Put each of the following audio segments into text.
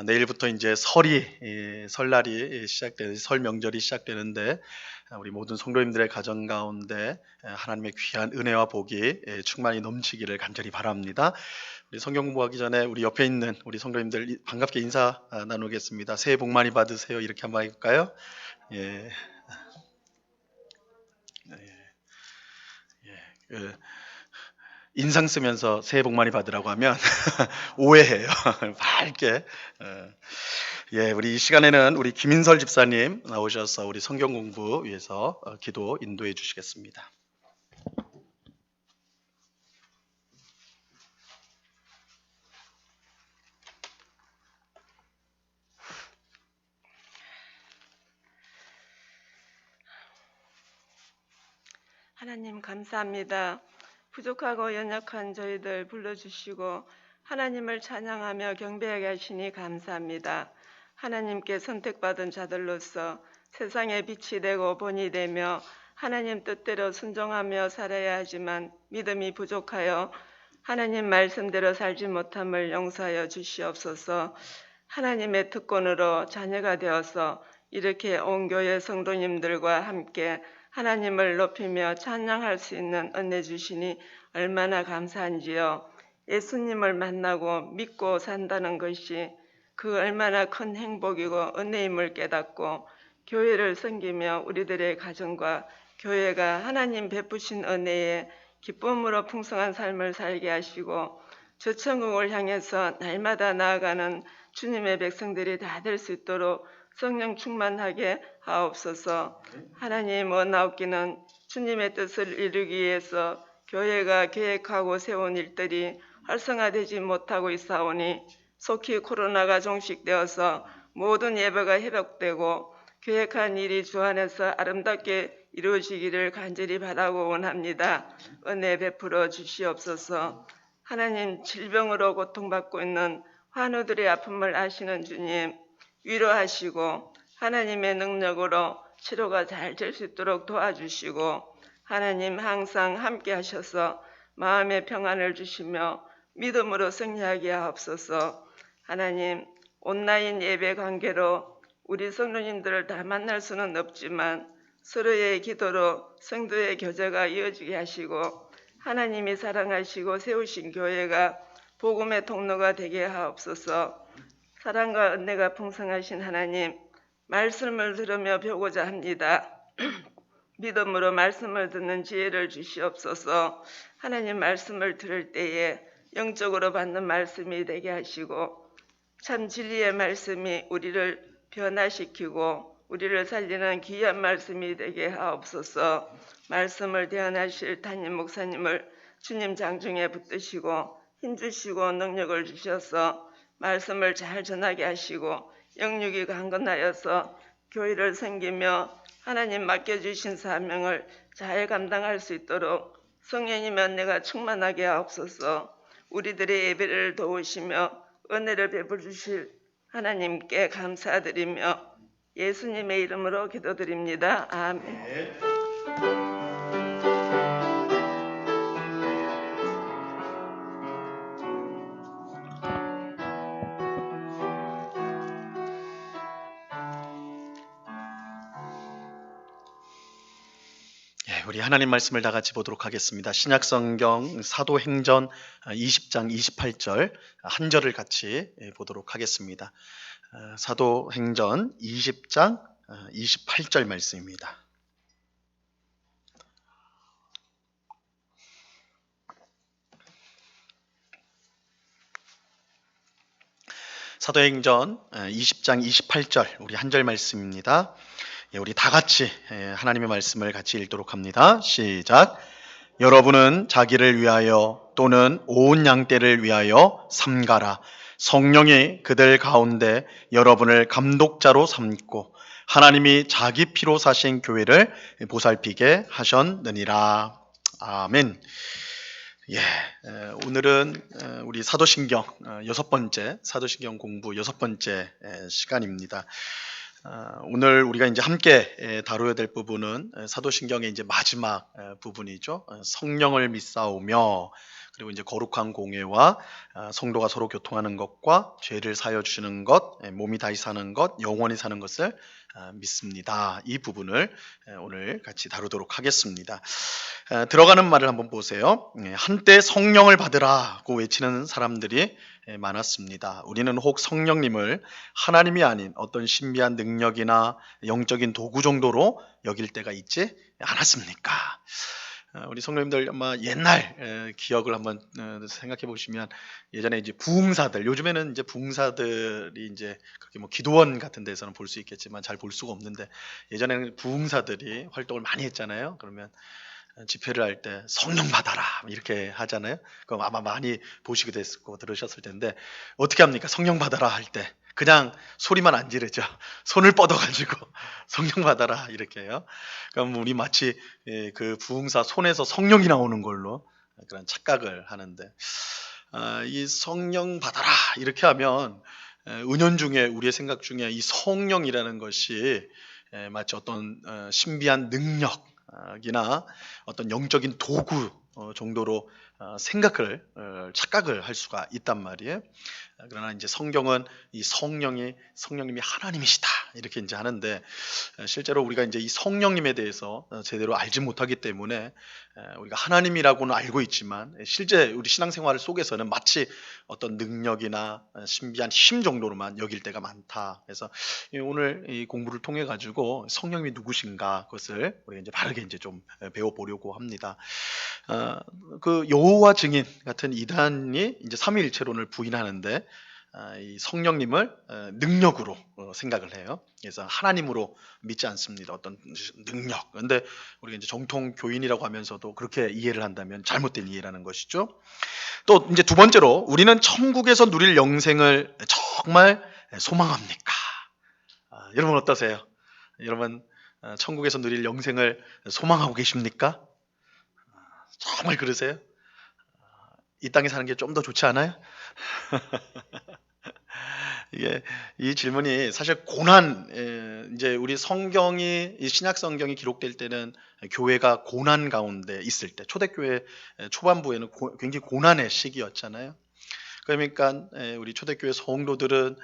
내일부터 이제 설날이 설 명절이 시작되는데 우리 모든 성도님들의 가정 가운데 하나님의 귀한 은혜와 복이 충만히 넘치기를 간절히 바랍니다. 우리 성경 공부하기 전에 우리 옆에 있는 우리 성도님들 반갑게 인사 나누겠습니다. 새해 복 많이 받으세요. 이렇게 한번 해볼까요? 예, 인상 쓰면서 새해 복 많이 받으라고 하면 오해해요. 밝게. 우리 이 시간에는 우리 김인설 집사님 나오셔서 우리 성경 공부 위해서 기도 인도해 주시겠습니다. 하나님 감사합니다. 부족하고 연약한 저희들 불러주시고 하나님을 찬양하며 경배하게 하시니 감사합니다. 하나님께 선택받은 자들로서 세상의 빛이 되고 본이 되며 하나님 뜻대로 순종하며 살아야 하지만 믿음이 부족하여 하나님 말씀대로 살지 못함을 용서하여 주시옵소서. 하나님의 특권으로 자녀가 되어서 이렇게 온 교회 성도님들과 함께 하나님을 높이며 찬양할 수 있는 은혜 주시니 얼마나 감사한지요. 예수님을 만나고 믿고 산다는 것이 그 얼마나 큰 행복이고 은혜임을 깨닫고 교회를 섬기며 우리들의 가정과 교회가 하나님 베푸신 은혜에 기쁨으로 풍성한 삶을 살게 하시고 저 천국을 향해서 날마다 나아가는 주님의 백성들이 다 될 수 있도록 성령 충만하게 하옵소서. 하나님 원하옵기는 주님의 뜻을 이루기 위해서 교회가 계획하고 세운 일들이 활성화되지 못하고 있사오니 속히 코로나가 종식되어서 모든 예배가 회복되고 계획한 일이 주 안에서 아름답게 이루어지기를 간절히 바라고 원합니다. 은혜 베풀어 주시옵소서. 하나님, 질병으로 고통받고 있는 환우들의 아픔을 아시는 주님, 위로하시고 하나님의 능력으로 치료가 잘 될 수 있도록 도와주시고 하나님 항상 함께 하셔서 마음의 평안을 주시며 믿음으로 승리하게 하옵소서. 하나님, 온라인 예배 관계로 우리 성도님들을 다 만날 수는 없지만 서로의 기도로 성도의 교제가 이어지게 하시고 하나님이 사랑하시고 세우신 교회가 복음의 통로가 되게 하옵소서. 사랑과 은혜가 풍성하신 하나님, 말씀을 들으며 배우고자 합니다. 믿음으로 말씀을 듣는 지혜를 주시옵소서. 하나님 말씀을 들을 때에 영적으로 받는 말씀이 되게 하시고 참 진리의 말씀이 우리를 변화시키고 우리를 살리는 귀한 말씀이 되게 하옵소서. 말씀을 대언하실 담임 목사님을 주님 장중에 붙드시고 힘주시고 능력을 주셔서 말씀을 잘 전하게 하시고 영육이 강건하여서 교회를 섬기며 하나님 맡겨주신 사명을 잘 감당할 수 있도록 성령님의 은혜가 충만하게 하옵소서. 우리들의 예배를 도우시며 은혜를 베풀 주실 하나님께 감사드리며 예수님의 이름으로 기도드립니다. 아멘. 우리 하나님 말씀을 다 같이 보도록 하겠습니다. 신약성경 사도행전 20장 28절 한 절을 같이 보도록 하겠습니다. 사도행전 20장 28절 말씀입니다. 사도행전 20장 28절 우리 한 절 말씀입니다. 우리 다 같이 하나님의 말씀을 같이 읽도록 합니다. 시작. 여러분은 자기를 위하여 또는 온 양떼를 위하여 삼가라. 성령이 그들 가운데 여러분을 감독자로 삼고 하나님이 자기 피로 사신 교회를 보살피게 하셨느니라. 아멘. 오늘은 우리 사도신경 여섯 번째 사도신경 공부 여섯 번째 시간입니다. 오늘 우리가 이제 함께 다루어야 될 부분은 사도신경의 이제 마지막 부분이죠. 성령을 믿사오며 그리고 이제 거룩한 공예와 성도가 서로 교통하는 것과 죄를 사여 주시는 것, 몸이 다시 사는 것, 영원히 사는 것을 믿습니다. 이 부분을 오늘 같이 다루도록 하겠습니다. 들어가는 말을 한번 보세요. 한때 성령을 받으라고 외치는 사람들이 많았습니다. 우리는 혹 성령님을 하나님이 아닌 어떤 신비한 능력이나 영적인 도구 정도로 여길 때가 있지 않았습니까? 우리 성도님들 아마 옛날 기억을 한번 생각해 보시면 예전에 이제 부흥사들, 요즘에는 이제 부흥사들이 이제 그렇게 뭐 기도원 같은 데서는 볼 수 있겠지만 잘 볼 수가 없는데, 예전에는 부흥사들이 활동을 많이 했잖아요. 그러면 집회를 할 때 성령 받아라 이렇게 하잖아요. 그럼 아마 많이 보시게 됐고 들으셨을 텐데, 어떻게 합니까? 성령 받아라 할 때 그냥 소리만 안 지르죠. 손을 뻗어가지고 성령 받아라 이렇게 해요. 그럼 우리 마치 그 부흥사 손에서 성령이 나오는 걸로 그런 착각을 하는데, 이 성령 받아라 이렇게 하면 은연중에 우리의 생각 중에 이 성령이라는 것이 마치 어떤 신비한 능력이나 어떤 영적인 도구 정도로 생각을 착각을 할 수가 있단 말이에요. 그러나 이제 성경은 이 성령님이 하나님이시다 이렇게 이제 하는데, 실제로 우리가 이제 이 성령님에 대해서 제대로 알지 못하기 때문에 우리가 하나님이라고는 알고 있지만 실제 우리 신앙생활 속에서는 마치 어떤 능력이나 신비한 힘 정도로만 여길 때가 많다. 그래서 오늘 이 공부를 통해 가지고 성령님이 누구신가 그것을 우리가 이제 바르게 이제 좀 배워보려고 합니다. 그 여호와 증인 같은 이단이 이제 삼위일체론을 부인하는데 이 성령님을 능력으로 생각을 해요. 그래서 하나님으로 믿지 않습니다. 어떤 능력. 그런데 우리가 이제 정통 교인이라고 하면서도 그렇게 이해를 한다면 잘못된 이해라는 것이죠. 또 이제 두 번째로, 우리는 천국에서 누릴 영생을 정말 소망합니까? 여러분 어떠세요? 여러분 천국에서 누릴 영생을 소망하고 계십니까? 정말 그러세요? 이 땅에 사는 게 좀 더 좋지 않아요? 이게 이 질문이 사실 고난, 이제 우리 성경이 이 신약 성경이 기록될 때는 교회가 고난 가운데 있을 때, 초대교회 초반부에는 굉장히 고난의 시기였잖아요. 그러니까 우리 초대교회 성도들은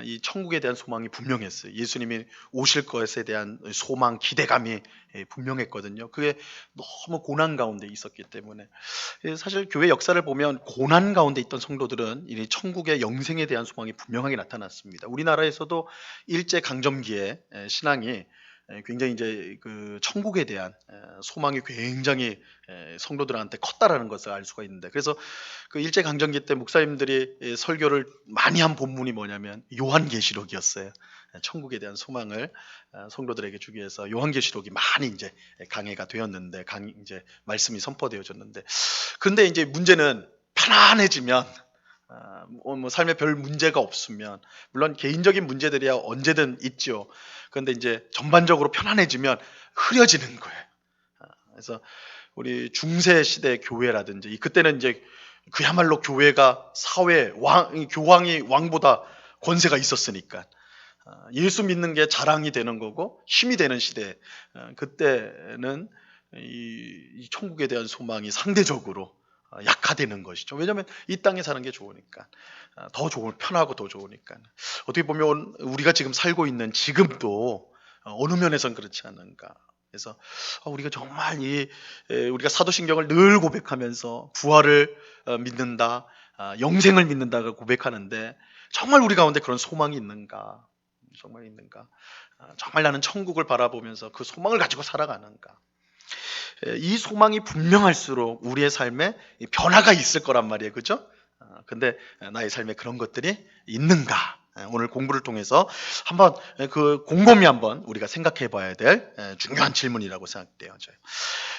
이 천국에 대한 소망이 분명했어요. 예수님이 오실 것에 대한 소망, 기대감이 분명했거든요. 그게 너무 고난 가운데 있었기 때문에, 사실 교회 역사를 보면 고난 가운데 있던 성도들은 이 천국의 영생에 대한 소망이 분명하게 나타났습니다. 우리나라에서도 일제 강점기에 신앙이 굉장히 이제 그 천국에 대한 소망이 굉장히 성도들한테 컸다라는 것을 알 수가 있는데, 그래서 그 일제 강점기 때 목사님들이 설교를 많이 한 본문이 뭐냐면 요한계시록이었어요. 천국에 대한 소망을 성도들에게 주기 위해서 요한계시록이 많이 이제 강해가 되었는데, 이제 말씀이 선포되어졌는데, 근데 이제 문제는 편안해지면 뭐 삶에 별 문제가 없으면, 물론 개인적인 문제들이야 언제든 있죠. 그런데 이제 전반적으로 편안해지면 흐려지는 거예요. 그래서 우리 중세 시대 교회라든지, 그때는 이제 그야말로 교회가 사회 교황이 왕보다 권세가 있었으니까 예수 믿는 게 자랑이 되는 거고 힘이 되는 시대, 그때는 이 천국에 대한 소망이 상대적으로 약화되는 것이죠. 왜냐하면 이 땅에 사는 게 좋으니까, 편하고 더 좋으니까. 어떻게 보면 우리가 지금 살고 있는 지금도 어느 면에선 그렇지 않은가. 그래서 우리가 정말 우리가 사도신경을 늘 고백하면서 부활을 믿는다, 영생을 믿는다고 고백하는데, 정말 우리 가운데 그런 소망이 있는가? 정말 있는가? 정말 나는 천국을 바라보면서 그 소망을 가지고 살아가는가? 이 소망이 분명할수록 우리의 삶에 변화가 있을 거란 말이에요. 그죠? 근데 나의 삶에 그런 것들이 있는가? 오늘 공부를 통해서 한번 곰곰이 한번 우리가 생각해 봐야 될 중요한 질문이라고 생각돼요.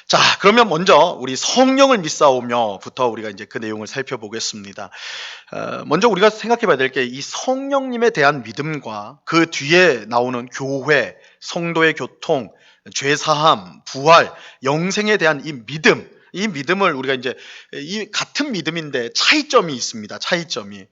자, 그러면 먼저 우리 성령을 믿사오며부터 우리가 이제 그 내용을 살펴보겠습니다. 먼저 우리가 생각해 봐야 될 게, 이 성령님에 대한 믿음과 그 뒤에 나오는 교회, 성도의 교통, 죄사함, 부활, 영생에 대한 이 믿음을 우리가 이제 이 같은 믿음인데 차이점이 있습니다. 차이점이.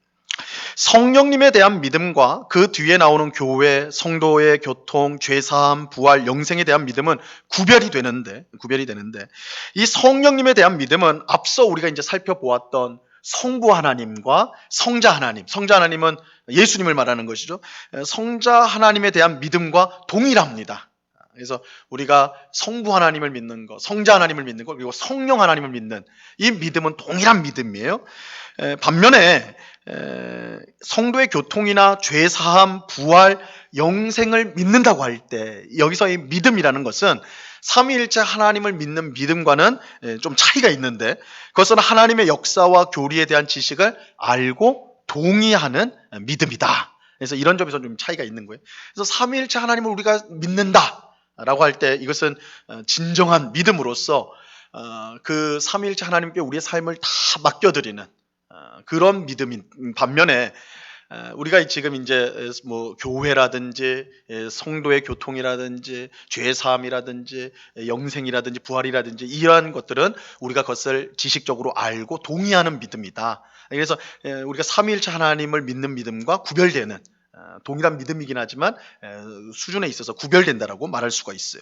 성령님에 대한 믿음과 그 뒤에 나오는 교회, 성도의 교통, 죄사함, 부활, 영생에 대한 믿음은 구별이 되는데 이 성령님에 대한 믿음은 앞서 우리가 이제 살펴보았던 성부 하나님과 성자 하나님은 예수님을 말하는 것이죠. 성자 하나님에 대한 믿음과 동일합니다. 그래서 우리가 성부 하나님을 믿는 것, 성자 하나님을 믿는 것, 그리고 성령 하나님을 믿는 이 믿음은 동일한 믿음이에요. 반면에 성도의 교통이나 죄사함, 부활, 영생을 믿는다고 할 때 여기서 이 믿음이라는 것은 삼위일체 하나님을 믿는 믿음과는 좀 차이가 있는데 그것은 하나님의 역사와 교리에 대한 지식을 알고 동의하는 믿음이다. 그래서 이런 점에서 좀 차이가 있는 거예요. 그래서 삼위일체 하나님을 우리가 믿는다라고 할 때 이것은 진정한 믿음으로서 그 삼위일체 하나님께 우리의 삶을 다 맡겨드리는 그런 믿음인 반면에 우리가 지금 이제 뭐 교회라든지 성도의 교통이라든지 죄사함이라든지 영생이라든지 부활이라든지 이러한 것들은 우리가 그것을 지식적으로 알고 동의하는 믿음이다. 그래서 우리가 삼위일체 하나님을 믿는 믿음과 구별되는 동일한 믿음이긴 하지만 수준에 있어서 구별된다라고 말할 수가 있어요.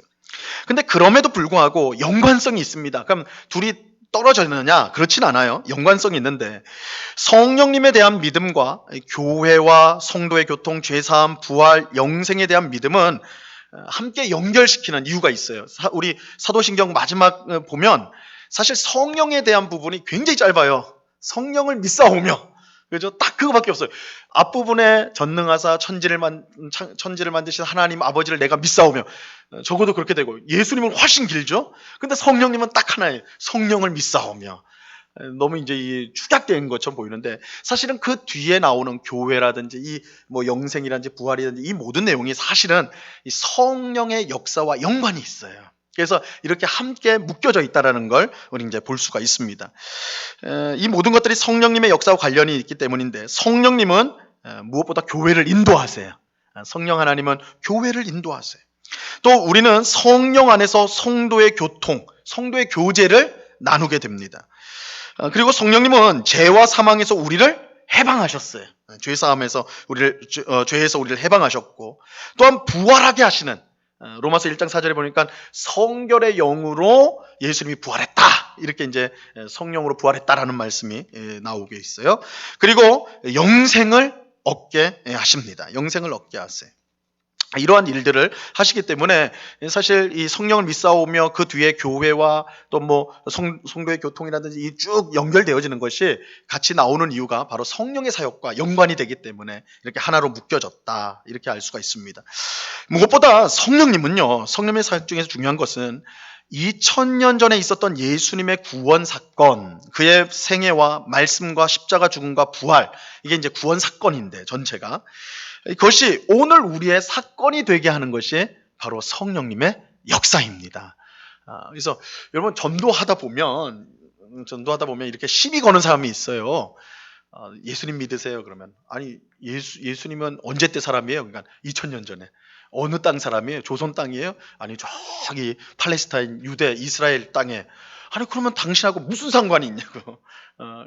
근데 그럼에도 불구하고 연관성이 있습니다. 그럼 둘이 떨어져 있느냐? 그렇진 않아요. 연관성이 있는데 성령님에 대한 믿음과 교회와 성도의 교통, 죄사함, 부활, 영생에 대한 믿음은 함께 연결시키는 이유가 있어요. 우리 사도신경 마지막 보면 사실 성령에 대한 부분이 굉장히 짧아요. 성령을 믿사오며 그죠? 딱 그거밖에 없어요. 앞부분에 전능하사 천지를 만드신 하나님 아버지를 내가 믿사오며 적어도 그렇게 되고 예수님은 훨씬 길죠? 근데 성령님은 딱 하나예요. 성령을 믿사오며 너무 이제 이 축약된 것처럼 보이는데 사실은 그 뒤에 나오는 교회라든지 이 뭐 영생이라든지 부활이라든지 이 모든 내용이 사실은 이 성령의 역사와 연관이 있어요. 그래서 이렇게 함께 묶여져 있다는 걸 우리 이제 볼 수가 있습니다. 이 모든 것들이 성령님의 역사와 관련이 있기 때문인데 성령님은 무엇보다 교회를 인도하세요. 성령 하나님은 교회를 인도하세요. 또 우리는 성령 안에서 성도의 교통, 성도의 교제를 나누게 됩니다. 그리고 성령님은 죄와 사망에서 우리를 해방하셨어요. 죄사함에서 죄에서 우리를 해방하셨고 또한 부활하게 하시는 로마서 1장 4절에 보니까 성결의 영으로 예수님이 부활했다. 이렇게 이제 성령으로 부활했다라는 말씀이 나오게 있어요. 그리고 영생을 얻게 하십니다. 영생을 얻게 하세요. 이러한 일들을 하시기 때문에 사실 이 성령을 믿사오며 그 뒤에 교회와 또 뭐 성도의 교통이라든지 이 쭉 연결되어지는 것이 같이 나오는 이유가 바로 성령의 사역과 연관이 되기 때문에 이렇게 하나로 묶여졌다 이렇게 알 수가 있습니다. 무엇보다 성령님의 사역 중에서 중요한 것은 2000년 전에 있었던 예수님의 구원 사건, 그의 생애와 말씀과 십자가 죽음과 부활, 이게 이제 구원 사건인데 전체가 그것이 오늘 우리의 사건이 되게 하는 것이 바로 성령님의 역사입니다. 그래서 여러분 전도하다 보면 이렇게 시비 거는 사람이 있어요. 예수님 믿으세요? 그러면 아니 예수님은 언제 때 사람이에요? 그러니까 2000년 전에. 어느 땅 사람이에요? 조선 땅이에요? 아니 저기 팔레스타인, 유대, 이스라엘 땅에. 아니 그러면 당신하고 무슨 상관이 있냐고.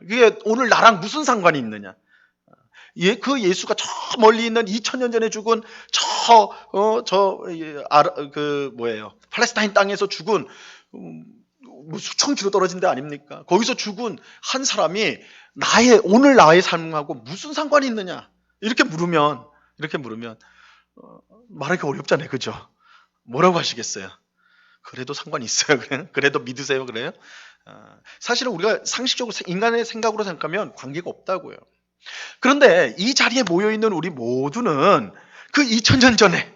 그게 오늘 나랑 무슨 상관이 있느냐? 그 예수가 저 멀리 있는 2000년 전에 죽은 팔레스타인 땅에서 죽은 뭐 수천 킬로 떨어진 데 아닙니까? 거기서 죽은 한 사람이 오늘 나의 삶하고 무슨 상관이 있느냐? 이렇게 물으면 말하기 어렵잖아요, 그죠? 뭐라고 하시겠어요? 그래도 상관이 있어요, 그래요? 그래도 믿으세요, 그래요? 사실은 우리가 상식적으로 인간의 생각으로 생각하면 관계가 없다고요. 그런데 이 자리에 모여있는 우리 모두는 그 2000년 전에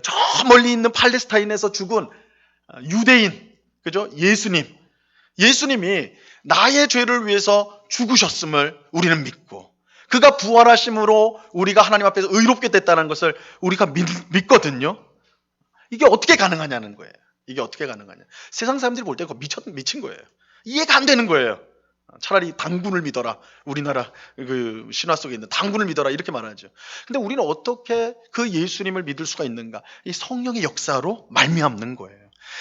저 멀리 있는 팔레스타인에서 죽은 유대인, 그죠? 예수님이 나의 죄를 위해서 죽으셨음을 우리는 믿고 그가 부활하심으로 우리가 하나님 앞에서 의롭게 됐다는 것을 우리가 믿거든요. 이게 어떻게 가능하냐는 거예요. 이게 어떻게 가능하냐. 세상 사람들이 볼 때 그거 미친 거예요. 이해가 안 되는 거예요. 차라리 당군을 믿어라. 우리나라 그 신화 속에 있는 당군을 믿어라 이렇게 말하죠. 근데 우리는 어떻게 그 예수님을 믿을 수가 있는가? 이 성령의 역사로 말미암는 거예요.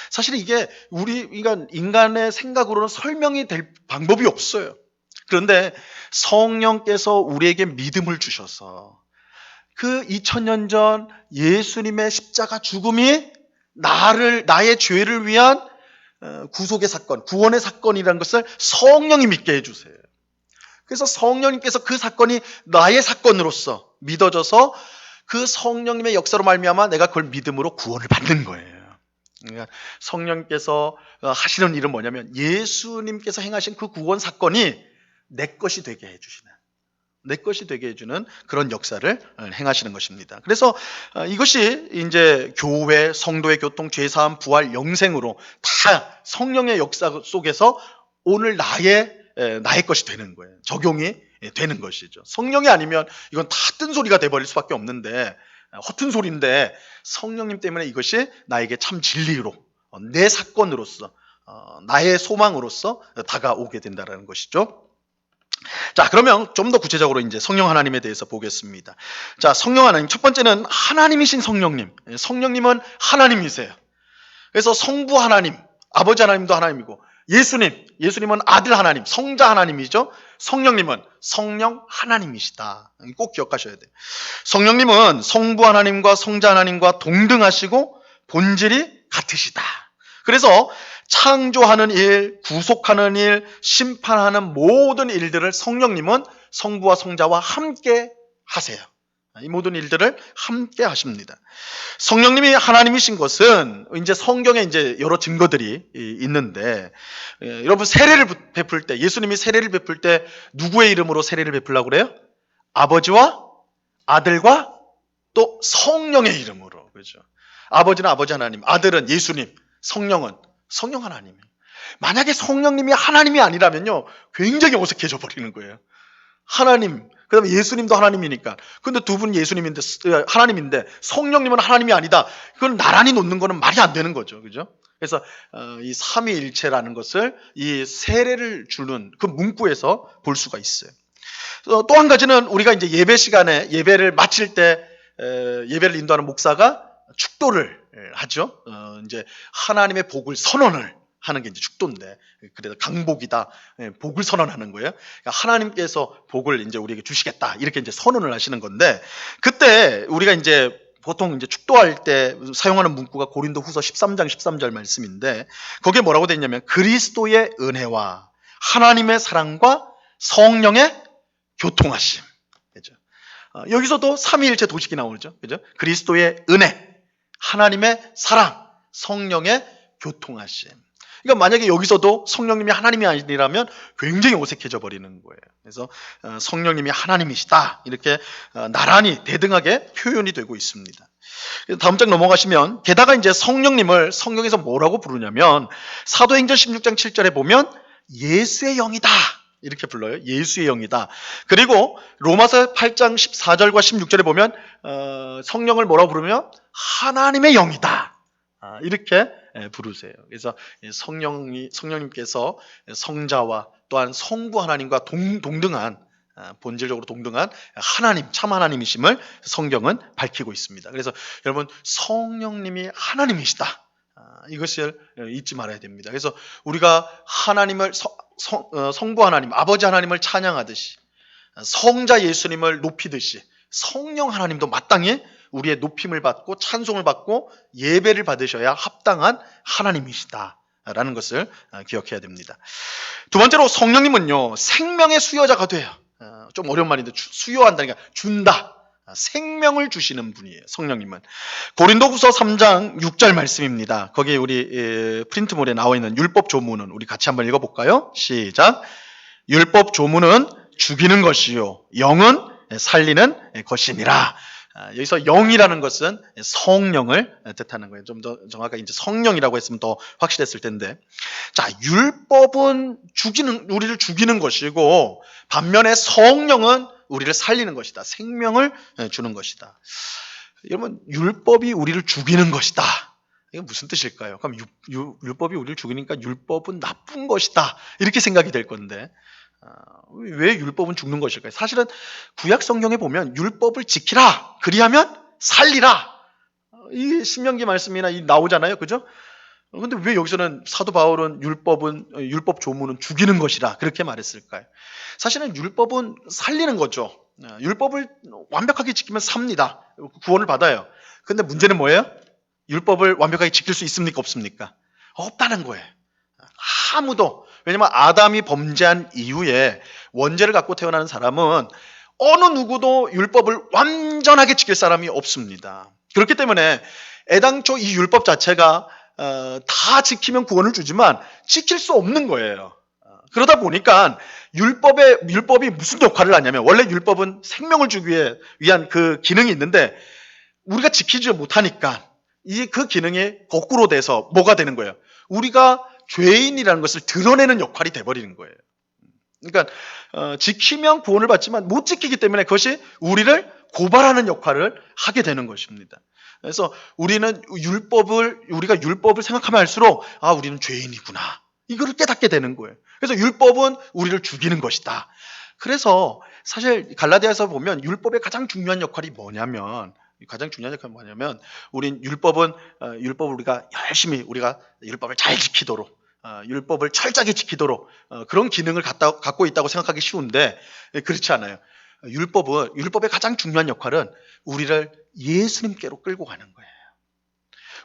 사실 이게 우리 인간의 생각으로는 설명이 될 방법이 없어요. 그런데 성령께서 우리에게 믿음을 주셔서 그 2000년 전 예수님의 십자가 죽음이 나의 죄를 위한 구속의 사건, 구원의 사건이라는 것을 성령이 믿게 해주세요. 그래서 성령님께서 그 사건이 나의 사건으로서 믿어져서 그 성령님의 역사로 말미암아 내가 그걸 믿음으로 구원을 받는 거예요. 그러니까 성령님께서 하시는 일은 뭐냐면 예수님께서 행하신 그 구원 사건이 내 것이 되게 해주시는, 내 것이 되게 해주는 그런 역사를 행하시는 것입니다. 그래서 이것이 이제 교회, 성도의 교통, 죄사함, 부활, 영생으로 다 성령의 역사 속에서 오늘 나의 것이 되는 거예요. 적용이 되는 것이죠. 성령이 아니면 이건 다 뜬소리가 돼버릴 수밖에 없는데, 허튼 소리인데 성령님 때문에 이것이 나에게 참 진리로, 내 사건으로서, 나의 소망으로서 다가오게 된다는 것이죠. 자, 그러면 좀 더 구체적으로 이제 성령 하나님에 대해서 보겠습니다. 자, 성령 하나님, 첫 번째는 하나님이신 성령님. 성령님은 하나님이세요. 그래서 성부 하나님, 아버지 하나님도 하나님이고, 예수님은 아들 하나님, 성자 하나님이죠. 성령님은 성령 하나님이시다. 꼭 기억하셔야 돼요. 성령님은 성부 하나님과 성자 하나님과 동등하시고 본질이 같으시다. 그래서 창조하는 일, 구속하는 일, 심판하는 모든 일들을 성령님은 성부와 성자와 함께 하세요. 이 모든 일들을 함께 하십니다. 성령님이 하나님이신 것은 이제 성경에 이제 여러 증거들이 있는데, 여러분 세례를 베풀 때, 예수님이 세례를 베풀 때 누구의 이름으로 세례를 베풀라고 그래요? 아버지와 아들과 또 성령의 이름으로. 그렇죠? 아버지는 아버지 하나님, 아들은 예수님, 성령은 성령 하나님. 만약에 성령님이 하나님이 아니라면요, 굉장히 어색해져 버리는 거예요. 하나님, 그 다음에 예수님도 하나님이니까. 근데 두 분 예수님인데, 하나님인데, 성령님은 하나님이 아니다. 그건 나란히 놓는 거는 말이 안 되는 거죠. 그죠? 그래서, 이 삼위일체라는 것을 이 세례를 주는 그 문구에서 볼 수가 있어요. 또 한 가지는 우리가 이제 예배 시간에 예배를 마칠 때, 예배를 인도하는 목사가 축도를 하죠. 이제 하나님의 복을 선언을 하는 게 이제 축도인데, 그래서 강복이다, 복을 선언하는 거예요. 그러니까 하나님께서 복을 이제 우리에게 주시겠다, 이렇게 이제 선언을 하시는 건데, 그때 우리가 이제 보통 이제 축도할 때 사용하는 문구가 고린도후서 13장 13절 말씀인데, 거기에 뭐라고 되어 있냐면 그리스도의 은혜와 하나님의 사랑과 성령의 교통하심. 그죠? 여기서도 삼위일체 도식이 나오죠. 그죠? 그리스도의 은혜, 하나님의 사랑, 성령의 교통하심. 그러니까 만약에 여기서도 성령님이 하나님이 아니라면 굉장히 어색해져 버리는 거예요. 그래서 성령님이 하나님이시다, 이렇게 나란히 대등하게 표현이 되고 있습니다. 다음 장 넘어가시면, 게다가 이제 성령님을 성경에서 뭐라고 부르냐면 사도행전 16장 7절에 보면 예수의 영이다, 이렇게 불러요. 예수의 영이다. 그리고 로마서 8장 14절과 16절에 보면 성령을 뭐라고 부르면 하나님의 영이다, 이렇게 부르세요. 그래서 성령님께서 성자와 또한 성부 하나님과 동등한, 본질적으로 동등한 하나님, 참 하나님이심을 성경은 밝히고 있습니다. 그래서 여러분, 성령님이 하나님이시다, 이것을 잊지 말아야 됩니다. 그래서 우리가 하나님을 성부 하나님, 아버지 하나님을 찬양하듯이, 성자 예수님을 높이듯이 성령 하나님도 마땅히 우리의 높임을 받고 찬송을 받고 예배를 받으셔야 합당한 하나님이시다라는 것을 기억해야 됩니다. 두 번째로 성령님은요, 생명의 수여자가 돼요. 좀 어려운 말인데, 수여한다니까 준다, 생명을 주시는 분이에요. 성령님은 고린도후서 3장 6절 말씀입니다. 거기에 우리 프린트물에 나와 있는 율법 조문은 우리 같이 한번 읽어볼까요? 시작. 율법 조문은 죽이는 것이요 영은 살리는 것이니라. 여기서 영이라는 것은 성령을 뜻하는 거예요. 좀 더 정확하게 이제 성령이라고 했으면 더 확실했을 텐데, 자, 율법은 우리를 죽이는 것이고, 반면에 성령은 우리를 살리는 것이다, 생명을 주는 것이다. 여러분, 율법이 우리를 죽이는 것이다, 이게 무슨 뜻일까요? 그럼 율법이 우리를 죽이니까 율법은 나쁜 것이다, 이렇게 생각이 될 건데, 왜 율법은 죽는 것일까요? 사실은 구약 성경에 보면 율법을 지키라, 그리하면 살리라, 이 신명기 말씀이나 나오잖아요. 그죠? 근데 왜 여기서는 사도 바울은 율법 조문은 죽이는 것이라 그렇게 말했을까요? 사실은 율법은 살리는 거죠. 율법을 완벽하게 지키면 삽니다. 구원을 받아요. 근데 문제는 뭐예요? 율법을 완벽하게 지킬 수 있습니까? 없습니까? 없다는 거예요. 아무도. 왜냐면 아담이 범죄한 이후에 원죄를 갖고 태어나는 사람은 어느 누구도 율법을 완전하게 지킬 사람이 없습니다. 그렇기 때문에 애당초 이 율법 자체가 다 지키면 구원을 주지만 지킬 수 없는 거예요. 그러다 보니까 율법이 무슨 역할을 하냐면, 원래 율법은 생명을 주기 위한 그 기능이 있는데 우리가 지키지 못하니까 그 기능이 거꾸로 돼서 뭐가 되는 거예요? 우리가 죄인이라는 것을 드러내는 역할이 돼버리는 거예요. 그러니까 지키면 구원을 받지만 못 지키기 때문에 그것이 우리를 고발하는 역할을 하게 되는 것입니다. 그래서 우리가 율법을 생각하면 할수록 우리는 죄인이구나, 이거를 깨닫게 되는 거예요. 그래서 율법은 우리를 죽이는 것이다. 그래서 사실 갈라디아서 보면 율법의 가장 중요한 역할이 뭐냐면, 우린 율법을 우리가 열심히 율법을 잘 지키도록, 율법을 철저하게 지키도록 그런 기능을 갖고 있다고 생각하기 쉬운데 그렇지 않아요. 율법의 가장 중요한 역할은 우리를 예수님께로 끌고 가는 거예요.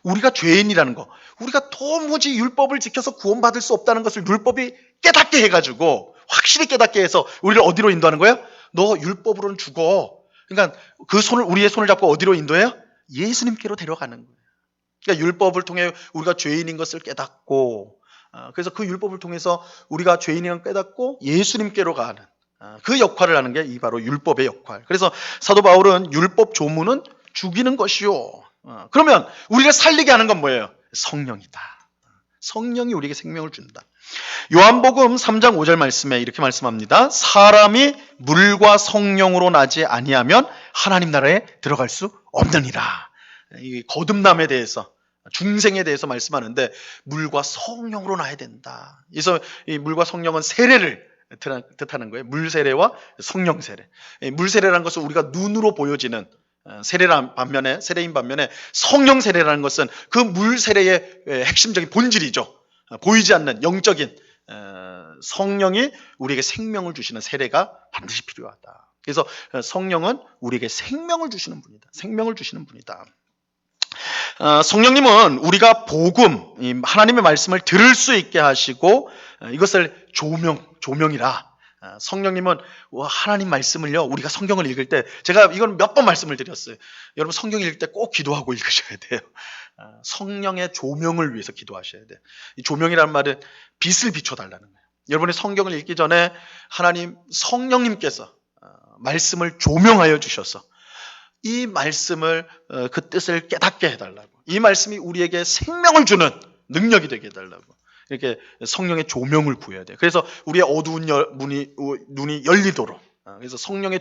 우리가 죄인이라는 거, 우리가 도무지 율법을 지켜서 구원받을 수 없다는 것을 율법이 깨닫게 해가지고, 확실히 깨닫게 해서 우리를 어디로 인도하는 거예요? 너 율법으로는 죽어. 그러니까 우리의 손을 잡고 어디로 인도해요? 예수님께로 데려가는 거예요. 그러니까 율법을 통해 우리가 죄인인 것을 깨닫고, 그래서 그 율법을 통해서 우리가 죄인인 걸 깨닫고 예수님께로 가는 그 역할을 하는 게 바로 율법의 역할. 그래서 사도 바울은 율법 조문은 죽이는 것이요. 그러면 우리가 살리게 하는 건 뭐예요? 성령이다. 성령이 우리에게 생명을 준다. 요한복음 3장 5절 말씀에 이렇게 말씀합니다. 사람이 물과 성령으로 나지 아니하면 하나님 나라에 들어갈 수 없느니라. 이 거듭남에 대해서, 중생에 대해서 말씀하는데 물과 성령으로 나야 된다. 그래서 이 물과 성령은 세례를 뜻하는 거예요. 물 세례와 성령 세례. 물 세례라는 것은 우리가 눈으로 보여지는 세례인 반면에 성령 세례라는 것은 그 물 세례의 핵심적인 본질이죠. 보이지 않는 영적인 성령이 우리에게 생명을 주시는 세례가 반드시 필요하다. 그래서 성령은 우리에게 생명을 주시는 분이다. 생명을 주시는 분이다. 성령님은 우리가 복음, 하나님의 말씀을 들을 수 있게 하시고 이것을 조명이라. 성령님은 하나님 말씀을요, 우리가 성경을 읽을 때, 제가 이건 몇 번 말씀을 드렸어요. 여러분 성경 읽을 때 꼭 기도하고 읽으셔야 돼요. 성령의 조명을 위해서 기도하셔야 돼요. 이 조명이라는 말은 빛을 비춰달라는 거예요. 여러분이 성경을 읽기 전에 성령님께서 말씀을 조명하여 주셔서 이 말씀을 그 뜻을 깨닫게 해달라고, 이 말씀이 우리에게 생명을 주는 능력이 되게 해달라고, 이렇게 성령의 조명을 구해야 돼요. 그래서 우리의 어두운 눈이 열리도록, 그래서 성령의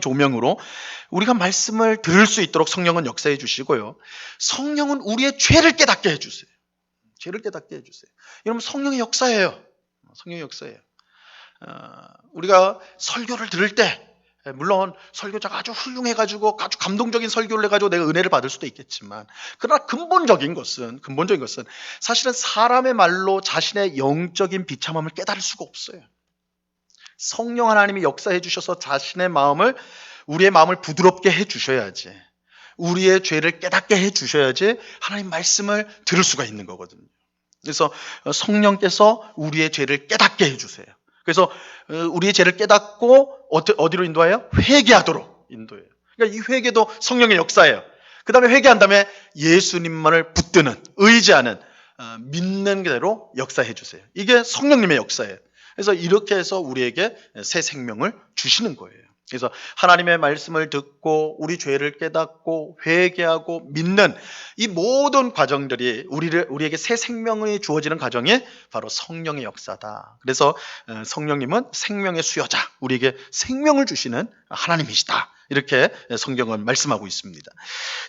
조명으로 우리가 말씀을 들을 수 있도록 성령은 역사해 주시고요. 성령은 우리의 죄를 깨닫게 해주세요. 죄를 깨닫게 해주세요. 여러분 성령의 역사예요. 성령의 역사예요. 우리가 설교를 들을 때, 물론 설교자가 아주 훌륭해가지고 아주 감동적인 설교를 해가지고 내가 은혜를 받을 수도 있겠지만, 그러나 근본적인 것은 사실은 사람의 말로 자신의 영적인 비참함을 깨달을 수가 없어요. 성령 하나님이 역사해 주셔서 우리의 마음을 부드럽게 해 주셔야지, 우리의 죄를 깨닫게 해 주셔야지 하나님 말씀을 들을 수가 있는 거거든요. 그래서 성령께서 우리의 죄를 깨닫게 해 주세요. 그래서 우리의 죄를 깨닫고 어디로 인도해요? 회개하도록 인도해요. 그러니까 이 회개도 성령의 역사예요. 그 다음에 회개한 다음에 예수님만을 붙드는, 의지하는, 믿는 대로 역사해 주세요. 이게 성령님의 역사예요. 그래서 이렇게 해서 우리에게 새 생명을 주시는 거예요. 그래서 하나님의 말씀을 듣고 우리 죄를 깨닫고 회개하고 믿는 이 모든 과정들이 우리에게 새 생명이 주어지는 과정이 바로 성령의 역사다. 그래서 성령님은 생명의 수여자, 우리에게 생명을 주시는 하나님이시다. 이렇게 성경은 말씀하고 있습니다.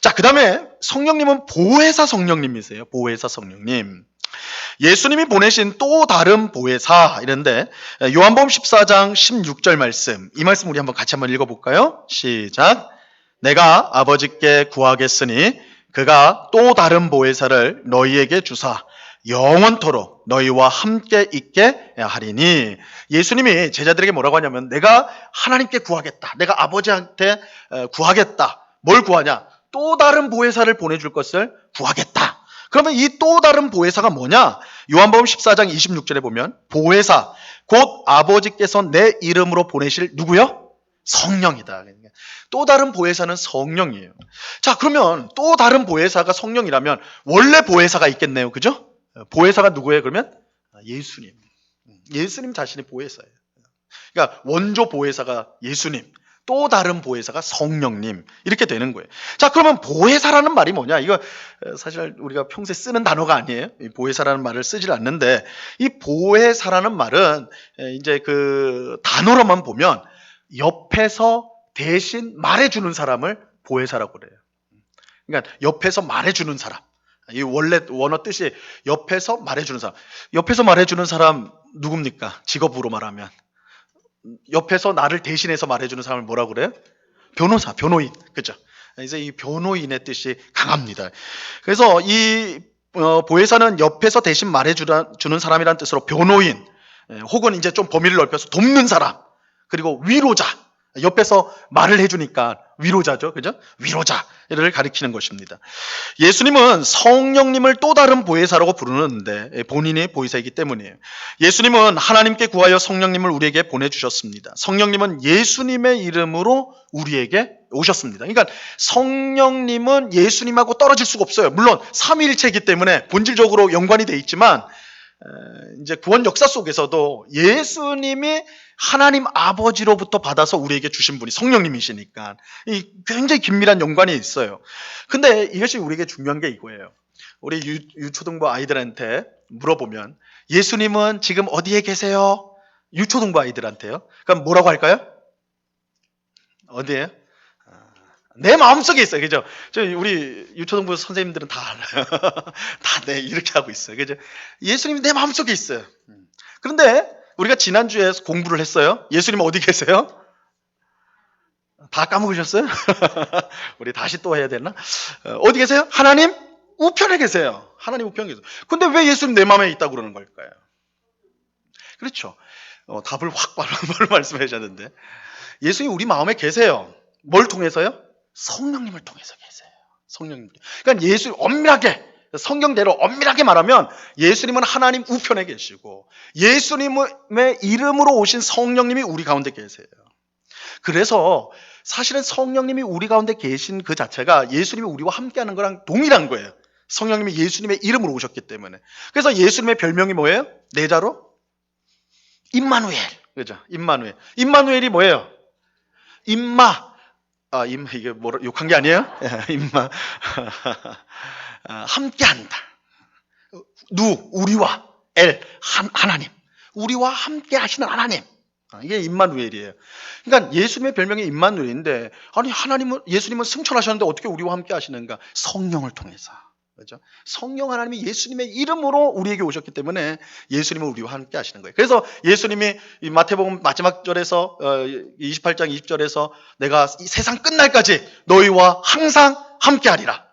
자, 그 다음에 성령님은 보혜사 성령님이세요. 보혜사 성령님. 예수님이 보내신 또 다른 보혜사, 이런데 요한복음 14장 16절 말씀, 이 말씀 우리 같이 한번 읽어볼까요? 시작. 내가 아버지께 구하겠으니 그가 또 다른 보혜사를 너희에게 주사 영원토록 너희와 함께 있게 하리니. 예수님이 제자들에게 뭐라고 하냐면 내가 하나님께 구하겠다. 내가 아버지한테 구하겠다. 뭘 구하냐? 또 다른 보혜사를 보내줄 것을 구하겠다. 그러면 이 또 다른 보혜사가 뭐냐? 요한복음 14장 26절에 보면 보혜사 곧 아버지께서 내 이름으로 보내실 누구요? 성령이다. 또 다른 보혜사는 성령이에요. 자, 그러면 또 다른 보혜사가 성령이라면 원래 보혜사가 있겠네요. 그죠? 보혜사가 누구예요? 그러면 예수님. 예수님 자신이 보혜사예요. 그러니까 원조 보혜사가 예수님, 또 다른 보혜사가 성령님, 이렇게 되는 거예요. 자, 그러면 보혜사라는 말이 뭐냐? 이거 사실 우리가 평소에 쓰는 단어가 아니에요. 이 보혜사라는 말을 쓰질 않는데, 이 보혜사라는 말은 이제 그 단어로만 보면 옆에서 대신 말해주는 사람을 보혜사라고 그래요. 그러니까 옆에서 말해주는 사람. 이 원래 원어 뜻이 옆에서 말해주는 사람. 옆에서 말해주는 사람 누굽니까? 직업으로 말하면. 옆에서 나를 대신해서 말해주는 사람을 뭐라고 그래요? 변호사, 변호인. 그죠? 그래서 이 변호인의 뜻이 강합니다. 그래서 이 보혜사는 옆에서 대신 말해주는 사람이라는 뜻으로 변호인, 혹은 이제 좀 범위를 넓혀서 돕는 사람, 그리고 위로자. 옆에서 말을 해주니까 위로자죠. 그죠? 위로자를 가리키는 것입니다. 예수님은 성령님을 또 다른 보혜사라고 부르는데 본인이 보혜사이기 때문이에요. 예수님은 하나님께 구하여 성령님을 우리에게 보내주셨습니다. 성령님은 예수님의 이름으로 우리에게 오셨습니다. 그러니까 성령님은 예수님하고 떨어질 수가 없어요. 물론 삼위일체이기 때문에 본질적으로 연관이 돼 있지만 이제 구원 역사 속에서도 예수님이 하나님 아버지로부터 받아서 우리에게 주신 분이 성령님이시니까 이 굉장히 긴밀한 연관이 있어요. 근데 이것이 우리에게 중요한 게 이거예요. 우리 유초등부 아이들한테 물어보면 예수님은 지금 어디에 계세요? 유초등부 아이들한테요. 그럼 뭐라고 할까요? 어디에요? 내 마음속에 있어요. 그죠? 우리 유초등부 선생님들은 다 알아요. 다 네, 이렇게 하고 있어요. 그죠? 예수님이 내 마음속에 있어요. 그런데 우리가 지난주에 공부를 했어요. 예수님 어디 계세요? 다 까먹으셨어요? 우리 다시 또 해야 되나? 어디 계세요? 하나님 우편에 계세요. 하나님 우편에 계세요. 근데 왜 예수님 내 마음에 있다고 그러는 걸까요? 그렇죠. 답을 확 바로 말씀해 주셨는데 예수님 우리 마음에 계세요. 뭘 통해서요? 성령님을 통해서 계세요. 성령님. 그러니까 예수님 엄밀하게 성경대로 엄밀하게 말하면 예수님은 하나님 우편에 계시고 예수님의 이름으로 오신 성령님이 우리 가운데 계세요. 그래서 사실은 성령님이 우리 가운데 계신 그 자체가 예수님이 우리와 함께하는 거랑 동일한 거예요. 성령님이 예수님의 이름으로 오셨기 때문에. 그래서 예수님의 별명이 뭐예요? 내자로 임마누엘. 그죠? 임마누엘. 임마누엘이 뭐예요? 이게 뭐라 욕한 게 아니에요? 임마. 함께한다. 우리와 하나님. 우리와 함께 하시는 하나님. 이게 임마누엘이에요. 그러니까 예수님의 별명이 임마누엘인데 아니 예수님은 승천하셨는데 어떻게 우리와 함께 하시는가? 성령을 통해서. 그렇죠? 성령 하나님이 예수님의 이름으로 우리에게 오셨기 때문에 예수님은 우리와 함께 하시는 거예요. 그래서 예수님이 마태복음 마지막 절에서 28장 20절에서 내가 이 세상 끝날까지 너희와 항상 함께 하리라.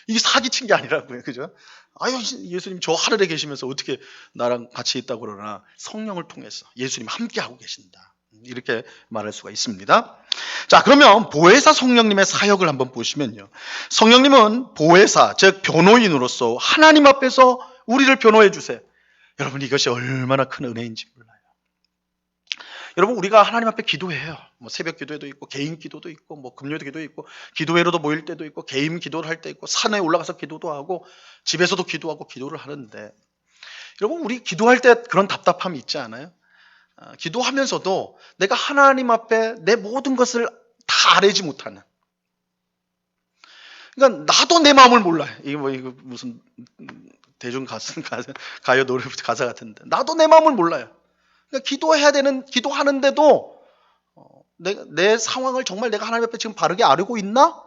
이게 사기친 게 아니라고요. 그죠? 아유, 예수님 저 하늘에 계시면서 어떻게 나랑 같이 있다고 그러나 성령을 통해서 예수님 함께 하고 계신다. 이렇게 말할 수가 있습니다. 자, 그러면 보혜사 성령님의 사역을 한번 보시면요. 성령님은 보혜사, 즉 변호인으로서 하나님 앞에서 우리를 변호해 주세요. 여러분 이것이 얼마나 큰 은혜인지 몰라요. 여러분 우리가 하나님 앞에 기도해요. 뭐 새벽 기도회도 있고 개인 기도도 있고 뭐 금요일 기도 있고 기도회로도 모일 때도 있고 개인 기도를 할 때 있고 산에 올라가서 기도도 하고 집에서도 기도하고 기도를 하는데 여러분 우리 기도할 때 그런 답답함이 있지 않아요? 기도하면서도 내가 하나님 앞에 내 모든 것을 다 아뢰지 못하는. 그러니까 나도 내 마음을 몰라요. 이거 무슨 대중 가요 노래 가사 같은데 나도 내 마음을 몰라요. 그러니까 기도하는데도 내 상황을 정말 내가 하나님 앞에 지금 바르게 아뢰고 있나?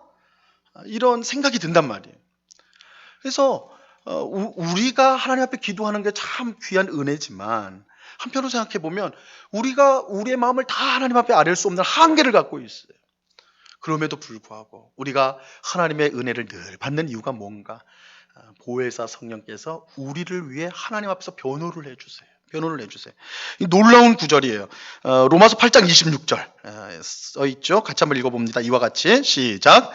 이런 생각이 든단 말이에요. 그래서 우리가 하나님 앞에 기도하는 게 참 귀한 은혜지만 한편으로 생각해 보면 우리가 우리의 마음을 다 하나님 앞에 아뢰 수 없는 한계를 갖고 있어요. 그럼에도 불구하고 우리가 하나님의 은혜를 늘 받는 이유가 뭔가? 보혜사 성령께서 우리를 위해 하나님 앞에서 변호를 해주세요. 변호를 해주세요. 이 놀라운 구절이에요. 로마서 8장 26절 써 있죠. 같이 한번 읽어봅니다. 이와 같이 시작.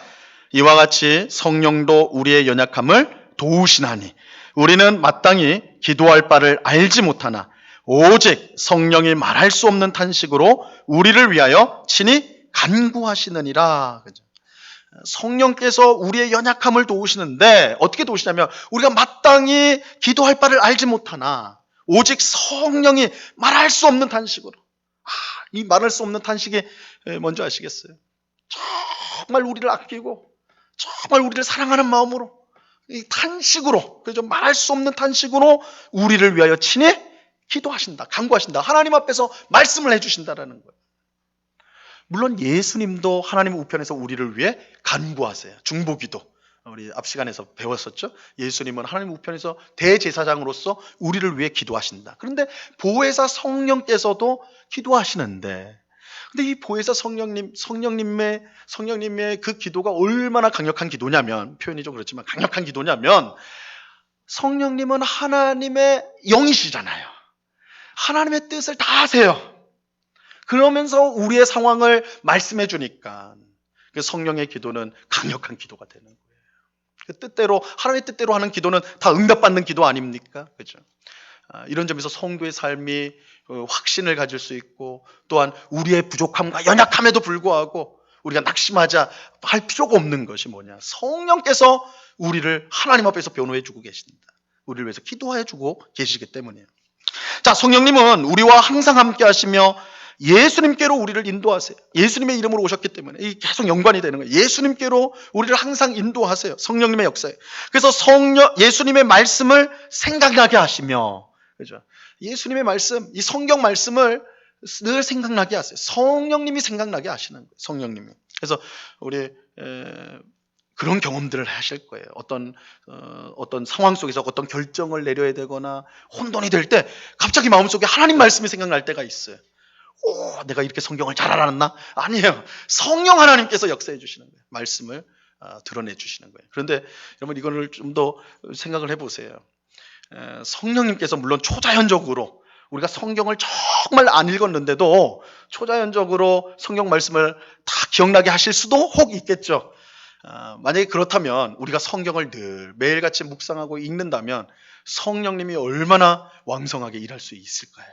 이와 같이 성령도 우리의 연약함을 도우시나니 우리는 마땅히 기도할 바를 알지 못하나 오직 성령이 말할 수 없는 탄식으로 우리를 위하여 친히 간구하시느니라. 그죠? 성령께서 우리의 연약함을 도우시는데 어떻게 도우시냐면 우리가 마땅히 기도할 바를 알지 못하나 오직 성령이 말할 수 없는 탄식으로. 이 말할 수 없는 탄식이 뭔지 아시겠어요? 정말 우리를 아끼고 정말 우리를 사랑하는 마음으로 이 탄식으로, 그죠? 말할 수 없는 탄식으로 우리를 위하여 친히 기도하신다, 간구하신다. 하나님 앞에서 말씀을 해주신다라는 거예요. 물론 예수님도 하나님 우편에서 우리를 위해 간구하세요. 중보기도. 우리 앞 시간에서 배웠었죠. 예수님은 하나님 우편에서 대제사장으로서 우리를 위해 기도하신다. 그런데 보혜사 성령께서도 기도하시는데, 근데 이 보혜사 성령님의 그 기도가 얼마나 강력한 기도냐면, 표현이 좀 그렇지만 강력한 기도냐면, 성령님은 하나님의 영이시잖아요. 하나님의 뜻을 다 아세요. 그러면서 우리의 상황을 말씀해 주니까 그 성령의 기도는 강력한 기도가 되는 거예요. 그 뜻대로, 하나님의 뜻대로 하는 기도는 다 응답받는 기도 아닙니까? 그죠? 이런 점에서 성도의 삶이 확신을 가질 수 있고, 또한 우리의 부족함과 연약함에도 불구하고 우리가 낙심하자 할 필요가 없는 것이 뭐냐? 성령께서 우리를 하나님 앞에서 변호해 주고 계신다. 우리를 위해서 기도해 주고 계시기 때문이에요. 자, 성령님은 우리와 항상 함께 하시며 예수님께로 우리를 인도하세요. 예수님의 이름으로 오셨기 때문에 이 계속 연관이 되는 거예요. 예수님께로 우리를 항상 인도하세요. 성령님의 역사에. 그래서 예수님의 말씀을 생각나게 하시며, 그죠? 예수님의 말씀, 이 성경 말씀을 늘 생각나게 하세요. 성령님이 생각나게 하시는 거예요. 성령님이. 그래서 우리 그런 경험들을 하실 거예요. 어떤 상황 속에서 어떤 결정을 내려야 되거나 혼돈이 될 때 갑자기 마음속에 하나님 말씀이 생각날 때가 있어요. 내가 이렇게 성경을 잘 알았나? 아니에요. 성령 하나님께서 역사해 주시는 거예요. 말씀을 드러내 주시는 거예요. 그런데 여러분, 이거를 좀 더 생각을 해보세요. 성령님께서 물론 초자연적으로 우리가 성경을 정말 안 읽었는데도 초자연적으로 성경 말씀을 다 기억나게 하실 수도 혹 있겠죠. 만약에 그렇다면 우리가 성경을 늘 매일같이 묵상하고 읽는다면 성령님이 얼마나 왕성하게 일할 수 있을까요?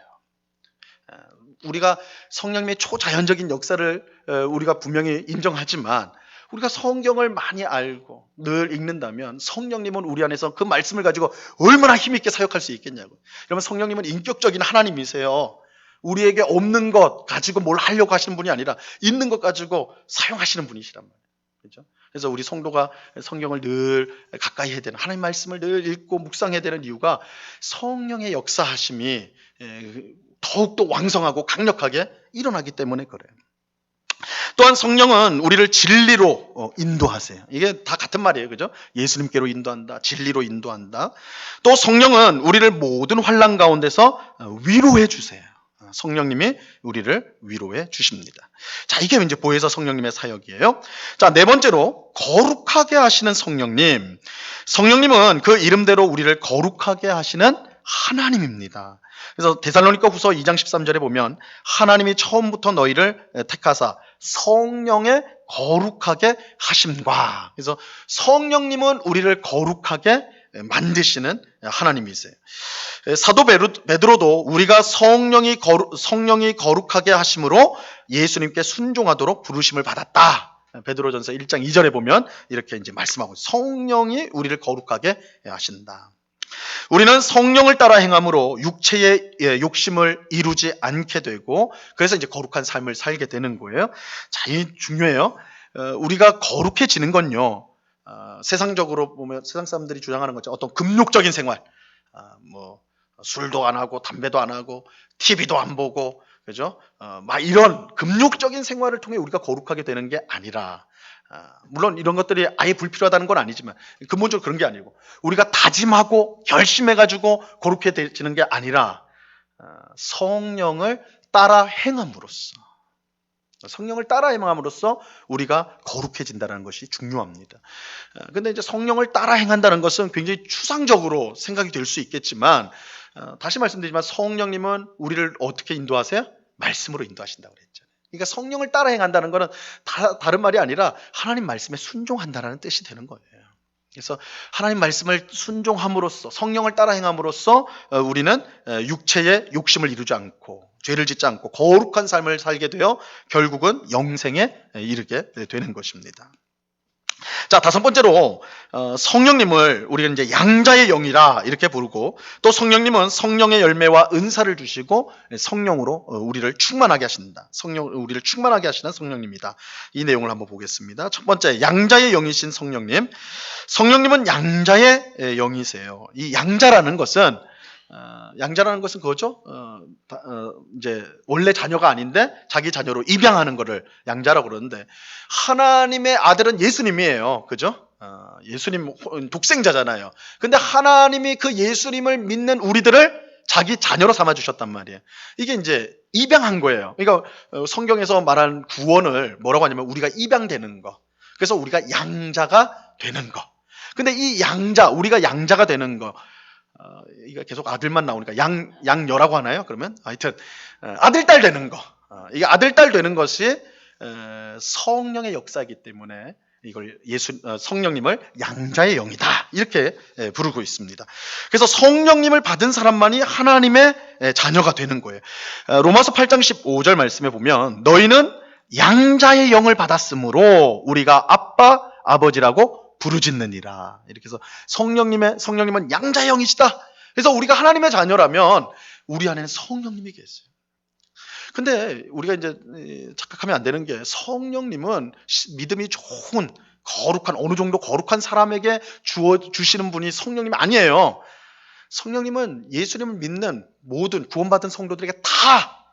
우리가 성령님의 초자연적인 역사를 우리가 분명히 인정하지만 우리가 성경을 많이 알고 늘 읽는다면 성령님은 우리 안에서 그 말씀을 가지고 얼마나 힘있게 사역할 수 있겠냐고. 여러분, 성령님은 인격적인 하나님이세요. 우리에게 없는 것 가지고 뭘 하려고 하시는 분이 아니라 있는 것 가지고 사용하시는 분이시란 말이에요. 그렇죠? 그래서 우리 성도가 성경을 늘 가까이 해야 되는, 하나님 말씀을 늘 읽고 묵상해야 되는 이유가 성령의 역사하심이 더욱더 왕성하고 강력하게 일어나기 때문에 그래요. 또한 성령은 우리를 진리로 인도하세요. 이게 다 같은 말이에요. 그죠? 예수님께로 인도한다. 진리로 인도한다. 또 성령은 우리를 모든 환난 가운데서 위로해 주세요. 성령님이 우리를 위로해 주십니다. 자, 이게 이제 보혜사 성령님의 사역이에요. 자, 네 번째로 거룩하게 하시는 성령님. 성령님은 그 이름대로 우리를 거룩하게 하시는 하나님입니다. 그래서 데살로니가 후서 2장 13절에 보면 하나님이 처음부터 너희를 택하사 성령에 거룩하게 하심과, 그래서 성령님은 우리를 거룩하게 만드시는 하나님이세요. 사도 베드로도 우리가 성령이 거룩하게 하심으로 예수님께 순종하도록 부르심을 받았다. 베드로전서 1장 2절에 보면 이렇게 이제 말씀하고 있어요. 성령이 우리를 거룩하게 하신다. 우리는 성령을 따라 행함으로 육체의 욕심을 이루지 않게 되고, 그래서 이제 거룩한 삶을 살게 되는 거예요. 자, 이 중요해요. 우리가 거룩해지는 건요, 세상적으로 보면 세상 사람들이 주장하는 거죠. 어떤 금욕적인 생활, 뭐 술도 안 하고 담배도 안 하고 TV도 안 보고, 그죠? 막 이런 금욕적인 생활을 통해 우리가 거룩하게 되는 게 아니라, 물론 이런 것들이 아예 불필요하다는 건 아니지만 근본적으로 그런 게 아니고, 우리가 다짐하고 결심해가지고 거룩해지는 게 아니라 성령을 따라 행함으로써, 성령을 따라 행함으로써 우리가 거룩해진다는 것이 중요합니다. 근데 이제 성령을 따라 행한다는 것은 굉장히 추상적으로 생각이 될 수 있겠지만, 다시 말씀드리지만 성령님은 우리를 어떻게 인도하세요? 말씀으로 인도하신다고 그랬잖아요. 그러니까 성령을 따라 행한다는 것은 다른 말이 아니라 하나님 말씀에 순종한다는 뜻이 되는 거예요. 그래서 하나님 말씀을 순종함으로써, 성령을 따라 행함으로써 우리는 육체의 욕심을 이루지 않고 죄를 짓지 않고 거룩한 삶을 살게 되어 결국은 영생에 이르게 되는 것입니다. 자, 다섯 번째로 성령님을 우리가 이제 양자의 영이라 이렇게 부르고, 또 성령님은 성령의 열매와 은사를 주시고 성령으로 우리를 충만하게 하신다. 우리를 충만하게 하시는 성령님이다. 이 내용을 한번 보겠습니다. 첫 번째, 양자의 영이신 성령님. 성령님은 양자의 영이세요. 이 양자라는 것은 그거죠. 이제 원래 자녀가 아닌데 자기 자녀로 입양하는 것을 양자라고 그러는데, 하나님의 아들은 예수님이에요. 그죠? 예수님 독생자잖아요. 근데 하나님이 그 예수님을 믿는 우리들을 자기 자녀로 삼아 주셨단 말이에요. 이게 이제 입양한 거예요. 그러니까 성경에서 말한 구원을 뭐라고 하냐면 우리가 입양되는 거. 그래서 우리가 양자가 되는 거. 근데 이 우리가 양자가 되는 거, 이거 계속 아들만 나오니까 양녀라고 하나요? 그러면 하여튼 아들, 딸 되는 거, 이게 아들, 딸 되는 것이 성령의 역사이기 때문에 이걸 성령님을 양자의 영이다 이렇게 부르고 있습니다. 그래서 성령님을 받은 사람만이 하나님의 자녀가 되는 거예요. 로마서 8장 15절 말씀에 보면 너희는 양자의 영을 받았으므로 우리가 아빠, 아버지라고 부르짖느니라. 이렇게 해서 성령님은 양자의 영이시다. 그래서 우리가 하나님의 자녀라면 우리 안에는 성령님이 계세요. 근데 우리가 이제 착각하면 안 되는 게, 성령님은 믿음이 좋은 거룩한, 어느 정도 거룩한 사람에게 주시는 분이 성령님이 아니에요. 성령님은 예수님을 믿는 모든 구원받은 성도들에게 다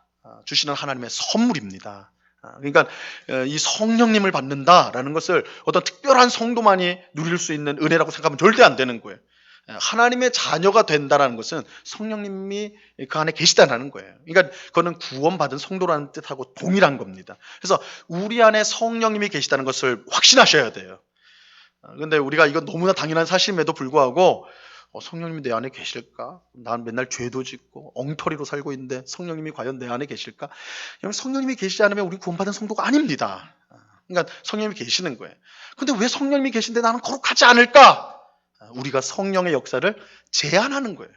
주시는 하나님의 선물입니다. 그러니까 이 성령님을 받는다라는 것을 어떤 특별한 성도만이 누릴 수 있는 은혜라고 생각하면 절대 안 되는 거예요. 하나님의 자녀가 된다는 것은 성령님이 그 안에 계시다는 거예요. 그러니까 그거는 구원받은 성도라는 뜻하고 동일한 겁니다. 그래서 우리 안에 성령님이 계시다는 것을 확신하셔야 돼요. 그런데 우리가 이건 너무나 당연한 사실임에도 불구하고 성령님이 내 안에 계실까? 난 맨날 죄도 짓고 엉터리로 살고 있는데 성령님이 과연 내 안에 계실까? 성령님이 계시지 않으면 우리 구원받은 성도가 아닙니다. 그러니까 성령님이 계시는 거예요. 근데 왜 성령님이 계신데 나는 거룩하지 않을까? 우리가 성령의 역사를 제한하는 거예요.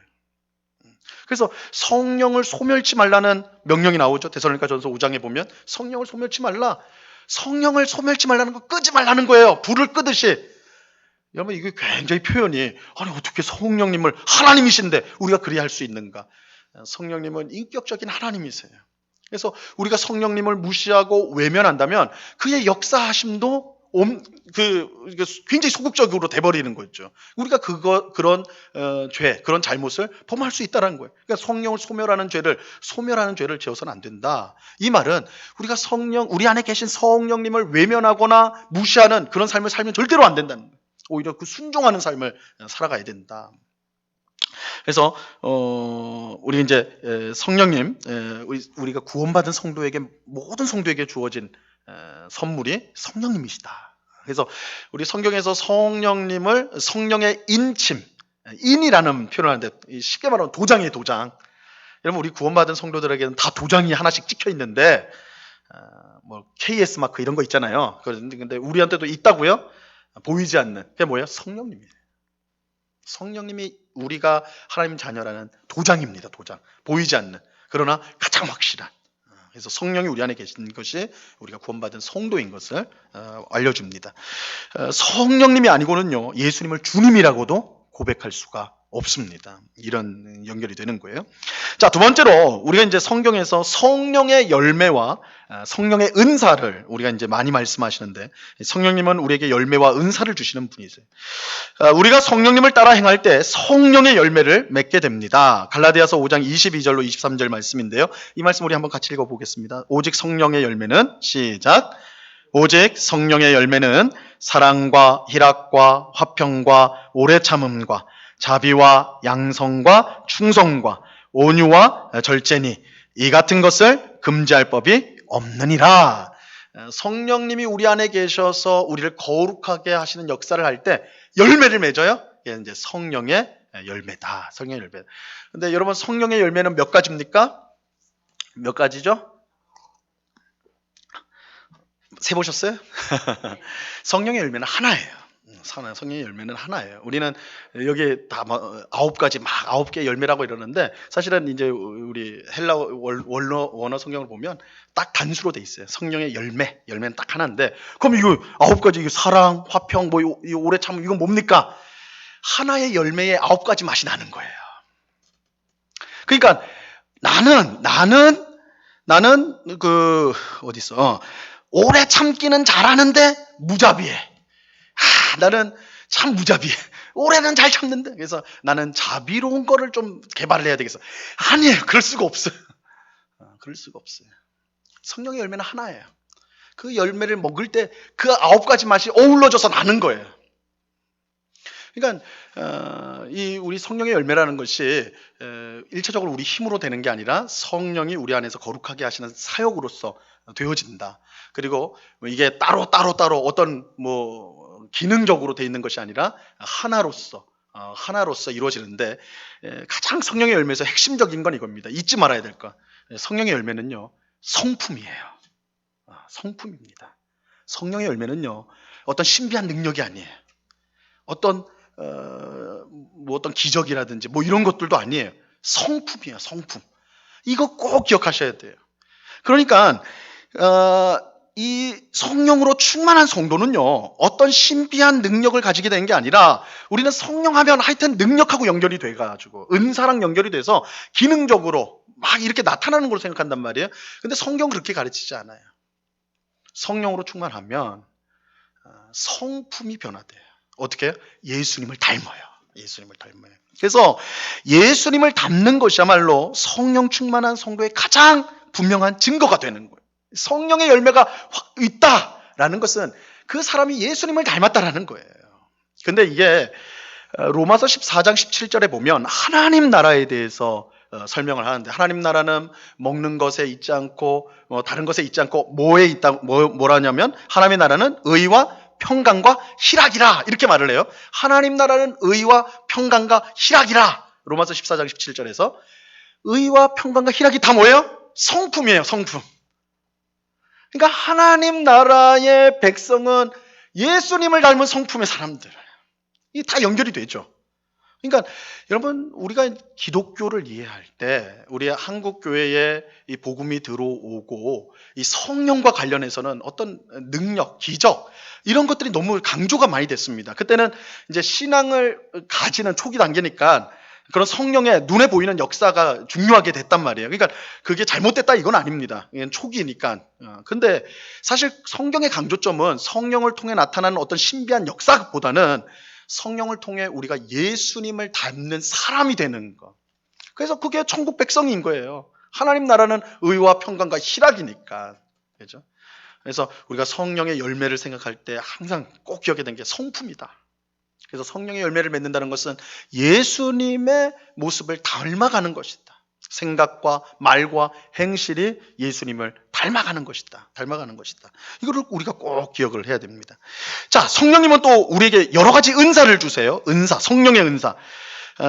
그래서 성령을 소멸치 말라는 명령이 나오죠. 데살로니가전서 5장에 보면 성령을 소멸치 말라. 성령을 소멸치 말라는 거 끄지 말라는 거예요. 불을 끄듯이. 여러분, 이게 굉장히 표현이, 아니 어떻게 성령님을, 하나님이신데 우리가 그리 할 수 있는가? 성령님은 인격적인 하나님이세요. 그래서 우리가 성령님을 무시하고 외면한다면 그의 역사하심도 굉장히 소극적으로 돼버리는 거죠. 우리가 그런 죄, 그런 잘못을 범할 수 있다는 거예요. 그러니까 성령을 소멸하는 죄를 지어서는 안 된다. 이 말은 우리가 우리 안에 계신 성령님을 외면하거나 무시하는 그런 삶을 살면 절대로 안 된다는 거예요. 오히려 그 순종하는 삶을 살아가야 된다. 그래서 우리 이제 성령님, 우리가 구원받은 성도에게, 모든 성도에게 주어진 선물이 성령님이시다. 그래서 우리 성경에서 성령님을 성령의 인침, 인이라는 표현을 하는데, 쉽게 말하면 도장이에요, 도장. 여러분, 우리 구원받은 성도들에게는 다 도장이 하나씩 찍혀 있는데, 뭐 KS 마크 이런 거 있잖아요. 근데 우리한테도 있다고요? 보이지 않는, 그게 뭐예요? 성령님이에요. 성령님이 우리가 하나님 자녀라는 도장입니다. 도장. 보이지 않는, 그러나 가장 확실한. 그래서 성령이 우리 안에 계신 것이 우리가 구원받은 성도인 것을 알려줍니다. 성령님이 아니고는요, 예수님을 주님이라고도 고백할 수가 없습니다. 이런 연결이 되는 거예요. 자, 두 번째로 우리가 이제 성경에서 성령의 열매와 성령의 은사를 우리가 이제 많이 말씀하시는데, 성령님은 우리에게 열매와 은사를 주시는 분이세요. 우리가 성령님을 따라 행할 때 성령의 열매를 맺게 됩니다. 갈라디아서 5장 22절로 23절 말씀인데요. 이 말씀 우리 한번 같이 읽어보겠습니다. 오직 성령의 열매는, 시작. 오직 성령의 열매는 사랑과 희락과 화평과 오래 참음과 자비와 양성과 충성과 온유와 절제니 이 같은 것을 금지할 법이 없느니라. 성령님이 우리 안에 계셔서 우리를 거룩하게 하시는 역사를 할 때 열매를 맺어요. 이게 이제 성령의 열매다. 성령의 열매. 근데 여러분, 성령의 열매는 몇 가지입니까? 몇 가지죠? 세보셨어요? 성령의 열매는 하나예요. 성령의 열매는 하나예요. 우리는 여기 다 9가지 막 9개 열매라고 이러는데, 사실은 이제 우리 헬라 원어 성경을 보면 딱 단수로 돼 있어요. 성령의 열매는 딱 하나인데, 그럼 이거 9가지, 이거 사랑, 화평, 뭐 이 오래 참, 이건 뭡니까? 하나의 열매에 9가지 맛이 나는 거예요. 그러니까 나는 그 어디 있어? 오래 참기는 잘하는데 무자비해. 나는 참 무자비해. 오래는 잘 참는데. 그래서 나는 자비로운 거를 좀 개발을 해야 되겠어. 아니에요. 그럴 수가 없어요. 그럴 수가 없어요. 성령의 열매는 하나예요. 그 열매를 먹을 때 그 9가지 맛이 어우러져서 나는 거예요. 그러니까 이 우리 성령의 열매라는 것이 1차적으로 우리 힘으로 되는 게 아니라 성령이 우리 안에서 거룩하게 하시는 사역으로서 되어진다. 그리고 이게 따로 어떤 뭐 기능적으로 돼 있는 것이 아니라 하나로서 이루어지는데, 가장 성령의 열매에서 핵심적인 건 이겁니다. 잊지 말아야 될 것. 성령의 열매는요, 성품이에요. 성품입니다. 성령의 열매는요, 어떤 신비한 능력이 아니에요. 어떤 기적이라든지 뭐 이런 것들도 아니에요. 성품이에요. 성품. 이거 꼭 기억하셔야 돼요. 그러니까 이 성령으로 충만한 성도는요, 어떤 신비한 능력을 가지게 되는 게 아니라, 우리는 성령하면 하여튼 능력하고 연결이 돼가지고 은사랑 연결이 돼서 기능적으로 막 이렇게 나타나는 걸로 생각한단 말이에요. 근데 성경은 그렇게 가르치지 않아요. 성령으로 충만하면 성품이 변화돼요. 어떻게 해요? 예수님을 닮아요. 그래서 예수님을 닮는 것이야말로 성령 충만한 성도의 가장 분명한 증거가 되는 거예요. 성령의 열매가 있다라는 것은 그 사람이 예수님을 닮았다라는 거예요. 근데 이게 로마서 14장 17절에 보면 하나님 나라에 대해서 설명을 하는데, 하나님 나라는 먹는 것에 있지 않고 다른 것에 있지 않고 뭐라냐면 하나님의 나라는 의와 평강과 희락이라, 이렇게 말을 해요. 하나님 나라는 의와 평강과 희락이라. 로마서 14장 17절에서 의와 평강과 희락이 다 뭐예요? 성품이에요. 성품. 그러니까 하나님 나라의 백성은 예수님을 닮은 성품의 사람들. 이게 다 연결이 되죠. 그러니까 여러분, 우리가 기독교를 이해할 때 우리 한국 교회에 이 복음이 들어오고 이 성령과 관련해서는 어떤 능력, 기적 이런 것들이 너무 강조가 많이 됐습니다. 그때는 이제 신앙을 가지는 초기 단계니까 그런 성령의 눈에 보이는 역사가 중요하게 됐단 말이에요. 그러니까 그게 잘못됐다 이건 아닙니다. 이건 초기니까. 근데 사실 성경의 강조점은 성령을 통해 나타나는 어떤 신비한 역사보다는 성령을 통해 우리가 예수님을 닮는 사람이 되는 것. 그래서 그게 천국 백성인 거예요. 하나님 나라는 의와 평강과 희락이니까. 그죠? 그래서 우리가 성령의 열매를 생각할 때 항상 꼭 기억해야 되는 게 성품이다. 그래서 성령의 열매를 맺는다는 것은 예수님의 모습을 닮아가는 것이다. 생각과 말과 행실이 예수님을 닮아가는 것이다. 이거를 우리가 꼭 기억을 해야 됩니다. 자, 성령님은 또 우리에게 여러 가지 은사를 주세요. 성령의 은사.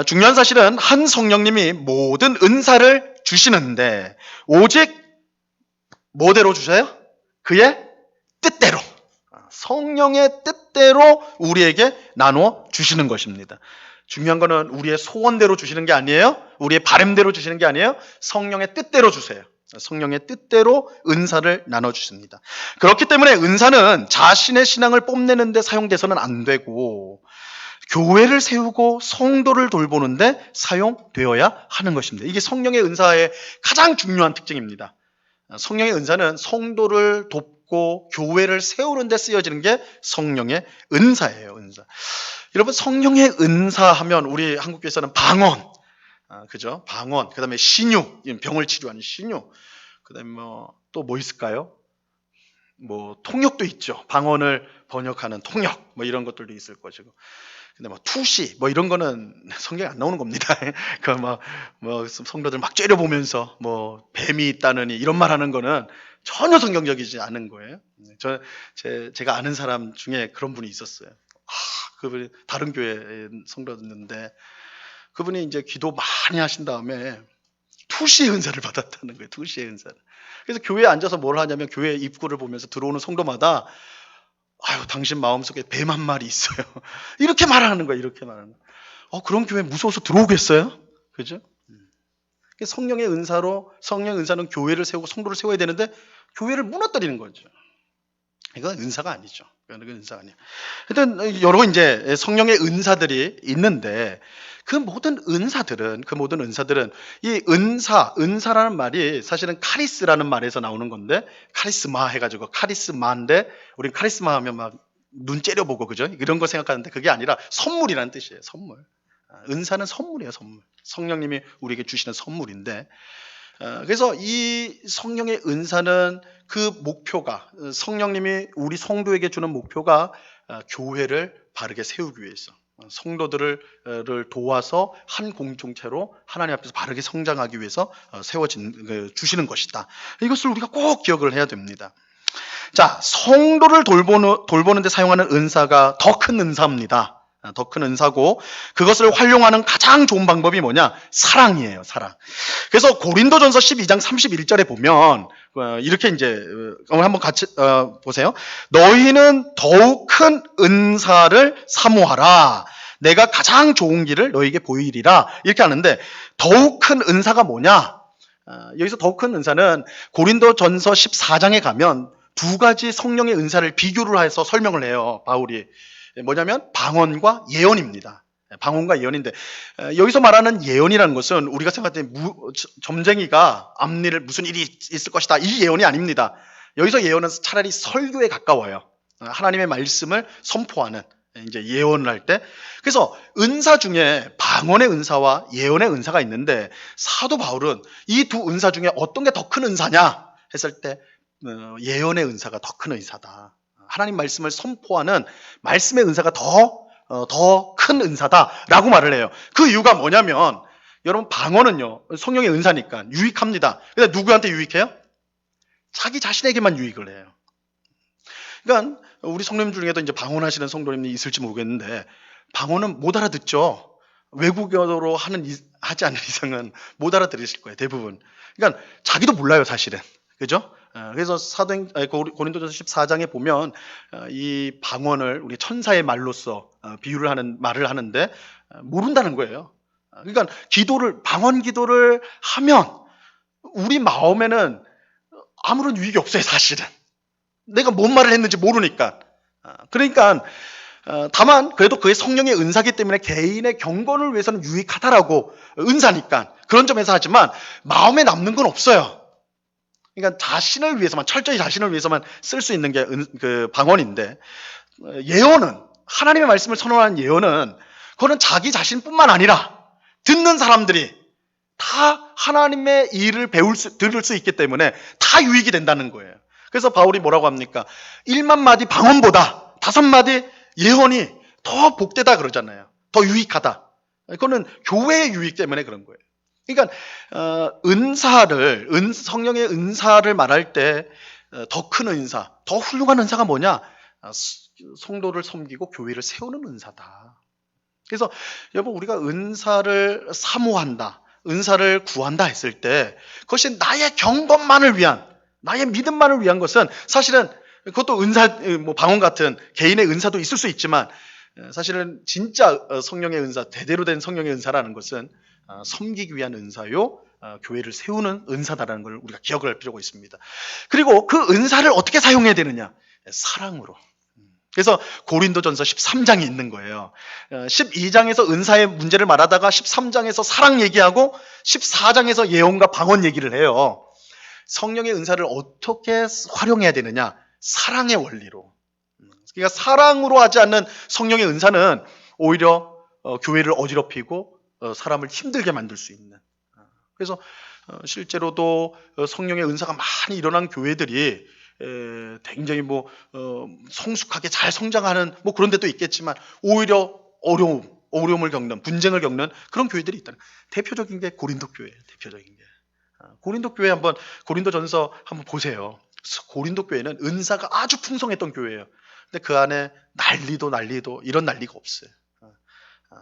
중요한 사실은 한 성령님이 모든 은사를 주시는데 오직 뭐대로 주세요? 그의 뜻대로. 성령의 뜻대로 우리에게 나누어 주시는 것입니다. 중요한 거는 우리의 소원대로 주시는 게 아니에요. 우리의 바람대로 주시는 게 아니에요. 성령의 뜻대로 주세요. 성령의 뜻대로 은사를 나눠주십니다. 그렇기 때문에 은사는 자신의 신앙을 뽐내는 데 사용돼서는 안 되고 교회를 세우고 성도를 돌보는 데 사용되어야 하는 것입니다. 이게 성령의 은사의 가장 중요한 특징입니다. 성령의 은사는 성도를 돕고 교회를 세우는 데 쓰여지는 게 성령의 은사예요. 은사. 여러분, 성령의 은사 하면 우리 한국교회에서는 방언, 그죠? 방언, 그 다음에 신유, 병을 치료하는 신유, 그 다음에 또 뭐 있을까요? 뭐 통역도 있죠. 방언을 번역하는 통역 뭐 이런 것들도 있을 것이고. 근데 뭐 투시 뭐 이런 거는 성경에 안 나오는 겁니다. 뭐 성도들 막 째려보면서 뭐 뱀이 있다느니 이런 말 하는 거는 전혀 성경적이지 않은 거예요. 제가 아는 사람 중에 그런 분이 있었어요. 그분이 다른 교회 성도였는데 그분이 이제 기도 많이 하신 다음에 투시의 은사를 받았다는 거예요. 투시의 은사를. 그래서 교회에 앉아서 뭘 하냐면 교회 입구를 보면서 들어오는 성도마다 아유, 당신 마음속에 뱀 한 마리 있어요. 이렇게 말하는 거예요. 이렇게 말하는 거예요. 그런 교회 무서워서 들어오겠어요? 그죠? 성령의 은사는 교회를 세우고 성도를 세워야 되는데 교회를 무너뜨리는 거죠. 이건 은사가 아니죠. 이건 은사가 아니에요. 일단 여러 이제 성령의 은사들이 있는데 그 모든 은사들은 이 은사라는 말이 사실은 카리스라는 말에서 나오는 건데 카리스마 해가지고 카리스마인데 우린 카리스마 하면 막 눈 째려보고 그죠? 이런 거 생각하는데 그게 아니라 선물이라는 뜻이에요. 선물. 은사는 선물이에요. 선물. 성령님이 우리에게 주시는 선물인데 그래서 이 성령의 은사는 그 목표가 성령님이 우리 성도에게 주는 목표가 교회를 바르게 세우기 위해서 성도들을 도와서 한 공동체로 하나님 앞에서 바르게 성장하기 위해서 주시는 것이다. 이것을 우리가 꼭 기억을 해야 됩니다. 자, 성도를 돌보는 데 사용하는 은사가 더 큰 은사입니다. 더 큰 은사고 그것을 활용하는 가장 좋은 방법이 뭐냐? 사랑이에요. 사랑. 그래서 고린도전서 12장 31절에 보면 이렇게 이제 한번 같이 보세요. 너희는 더욱 큰 은사를 사모하라. 내가 가장 좋은 길을 너희에게 보이리라. 이렇게 하는데 더욱 큰 은사가 뭐냐? 여기서 더욱 큰 은사는 고린도전서 14장에 가면 두 가지 성령의 은사를 비교를 해서 설명을 해요. 바울이. 뭐냐면 방언과 예언입니다. 방언과 예언인데 여기서 말하는 예언이라는 것은 우리가 생각할 때 점쟁이가 앞일을 무슨 일이 있을 것이다 이 예언이 아닙니다. 여기서 예언은 차라리 설교에 가까워요. 하나님의 말씀을 선포하는 이제 예언을 할 때 그래서 은사 중에 방언의 은사와 예언의 은사가 있는데 사도 바울은 이 두 은사 중에 어떤 게 더 큰 은사냐 했을 때 예언의 은사가 더 큰 은사다. 하나님 말씀을 선포하는 말씀의 은사가 더 큰 은사다라고 말을 해요. 그 이유가 뭐냐면 여러분 방언은요 성령의 은사니까 유익합니다. 근데 누구한테 유익해요? 자기 자신에게만 유익을 해요. 그러니까 우리 성도님 중에도 이제 방언하시는 성도님이 있을지 모르겠는데 방언은 못 알아듣죠. 외국어로 하지 않는 이상은 못 알아들으실 거예요. 대부분. 그러니까 자기도 몰라요 사실은. 그죠? 그래서 고린도전서 14장에 보면 이 방언을 우리 천사의 말로서 말을 하는데 모른다는 거예요. 그러니까 방언 기도를 하면 우리 마음에는 아무런 유익이 없어요, 사실은. 내가 뭔 말을 했는지 모르니까. 그러니까 다만 그래도 그의 성령의 은사기 때문에 개인의 경건을 위해서는 유익하다라고 은사니까 그런 점에서 하지만 마음에 남는 건 없어요. 그러니까 철저히 자신을 위해서만 쓸 수 있는 게 그 방언인데 예언은 하나님의 말씀을 선언하는 예언은 그거는 자기 자신뿐만 아니라 듣는 사람들이 다 하나님의 일을 들을 수 있기 때문에 다 유익이 된다는 거예요. 그래서 바울이 뭐라고 합니까? 1만 마디 방언보다 5마디 예언이 더 복되다 그러잖아요. 더 유익하다. 그거는 교회의 유익 때문에 그런 거예요. 그러니까 성령의 은사를 말할 때 더 큰 은사, 더 훌륭한 은사가 뭐냐? 성도를 섬기고 교회를 세우는 은사다. 그래서 여러분 우리가 은사를 사모한다, 은사를 구한다 했을 때 그것이 나의 경건만을 위한, 나의 믿음만을 위한 것은 사실은 그것도 방언 같은 개인의 은사도 있을 수 있지만 사실은 진짜 성령의 은사, 제대로 된 성령의 은사라는 것은 섬기기 위한 은사요, 교회를 세우는 은사다라는 걸 우리가 기억을 할 필요가 있습니다. 그리고 그 은사를 어떻게 사용해야 되느냐? 사랑으로. 그래서 고린도전서 13장이 있는 거예요. 12장에서 은사의 문제를 말하다가 13장에서 사랑 얘기하고 14장에서 예언과 방언 얘기를 해요. 성령의 은사를 어떻게 활용해야 되느냐? 사랑의 원리로. 그러니까 사랑으로 하지 않는 성령의 은사는 오히려 교회를 어지럽히고 사람을 힘들게 만들 수 있는. 그래서 실제로도 성령의 은사가 많이 일어난 교회들이 굉장히 성숙하게 잘 성장하는 그런 데도 있겠지만 오히려 어려움을 겪는, 분쟁을 겪는 그런 교회들이 있다는. 대표적인 게 고린도 교회예요. 대표적인 게. 고린도 교회 고린도전서 한번 보세요. 고린도 교회는 은사가 아주 풍성했던 교회예요. 근데 그 안에 난리도 이런 난리가 없어요.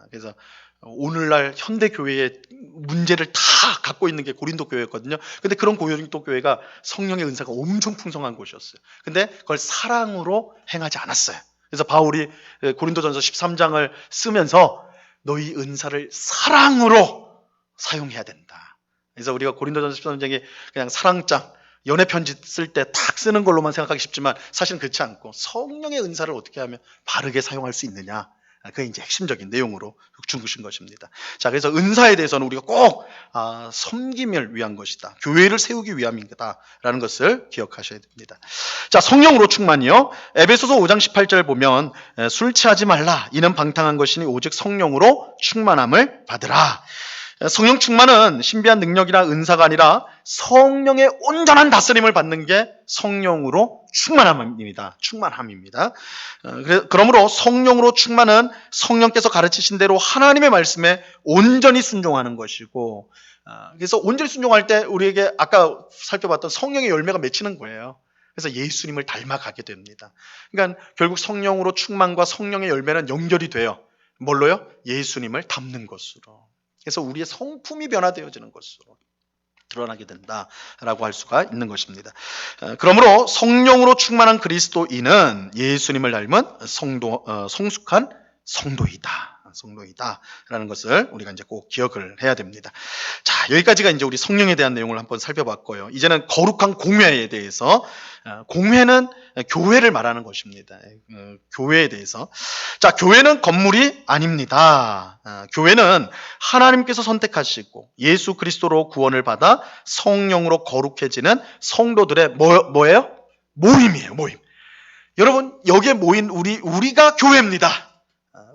그래서 오늘날 현대 교회의 문제를 다 갖고 있는 게 고린도 교회였거든요. 근데 그런 고린도 교회가 성령의 은사가 엄청 풍성한 곳이었어요. 근데 그걸 사랑으로 행하지 않았어요. 그래서 바울이 고린도전서 13장을 쓰면서 너희 은사를 사랑으로 사용해야 된다. 그래서 우리가 고린도전서 13장에 그냥 사랑장, 연애 편지 쓸 때 탁 쓰는 걸로만 생각하기 쉽지만 사실은 그렇지 않고 성령의 은사를 어떻게 하면 바르게 사용할 수 있느냐. 그게 이제 핵심적인 내용으로 주신 것입니다. 자, 그래서 은사에 대해서는 우리가 꼭 섬김을 위한 것이다. 교회를 세우기 위함이다라는 것을 기억하셔야 됩니다. 자, 성령으로 충만이요. 에베소서 5장 18절 보면 술 취하지 말라. 이는 방탕한 것이니 오직 성령으로 충만함을 받으라. 성령 충만은 신비한 능력이나 은사가 아니라 성령의 온전한 다스림을 받는 게 성령으로 충만함입니다. 그러므로 성령으로 충만은 성령께서 가르치신 대로 하나님의 말씀에 온전히 순종하는 것이고, 그래서 온전히 순종할 때 우리에게 아까 살펴봤던 성령의 열매가 맺히는 거예요. 그래서 예수님을 닮아가게 됩니다. 그러니까 결국 성령으로 충만과 성령의 열매는 연결이 돼요. 뭘로요? 예수님을 닮는 것으로. 그래서 우리의 성품이 변화되어지는 것으로 드러나게 된다라고 할 수가 있는 것입니다. 그러므로 성령으로 충만한 그리스도인은 예수님을 닮은 성숙한 성도이다라는 것을 우리가 이제 꼭 기억을 해야 됩니다. 자, 여기까지가 이제 우리 성령에 대한 내용을 한번 살펴봤고요. 이제는 거룩한 공회에 대해서, 공회는 교회를 말하는 것입니다. 교회에 대해서. 자, 교회는 건물이 아닙니다. 교회는 하나님께서 선택하시고 예수 그리스도로 구원을 받아 성령으로 거룩해지는 성도들의 뭐예요? 모임이에요. 모임. 여러분, 여기에 모인 우리가 교회입니다.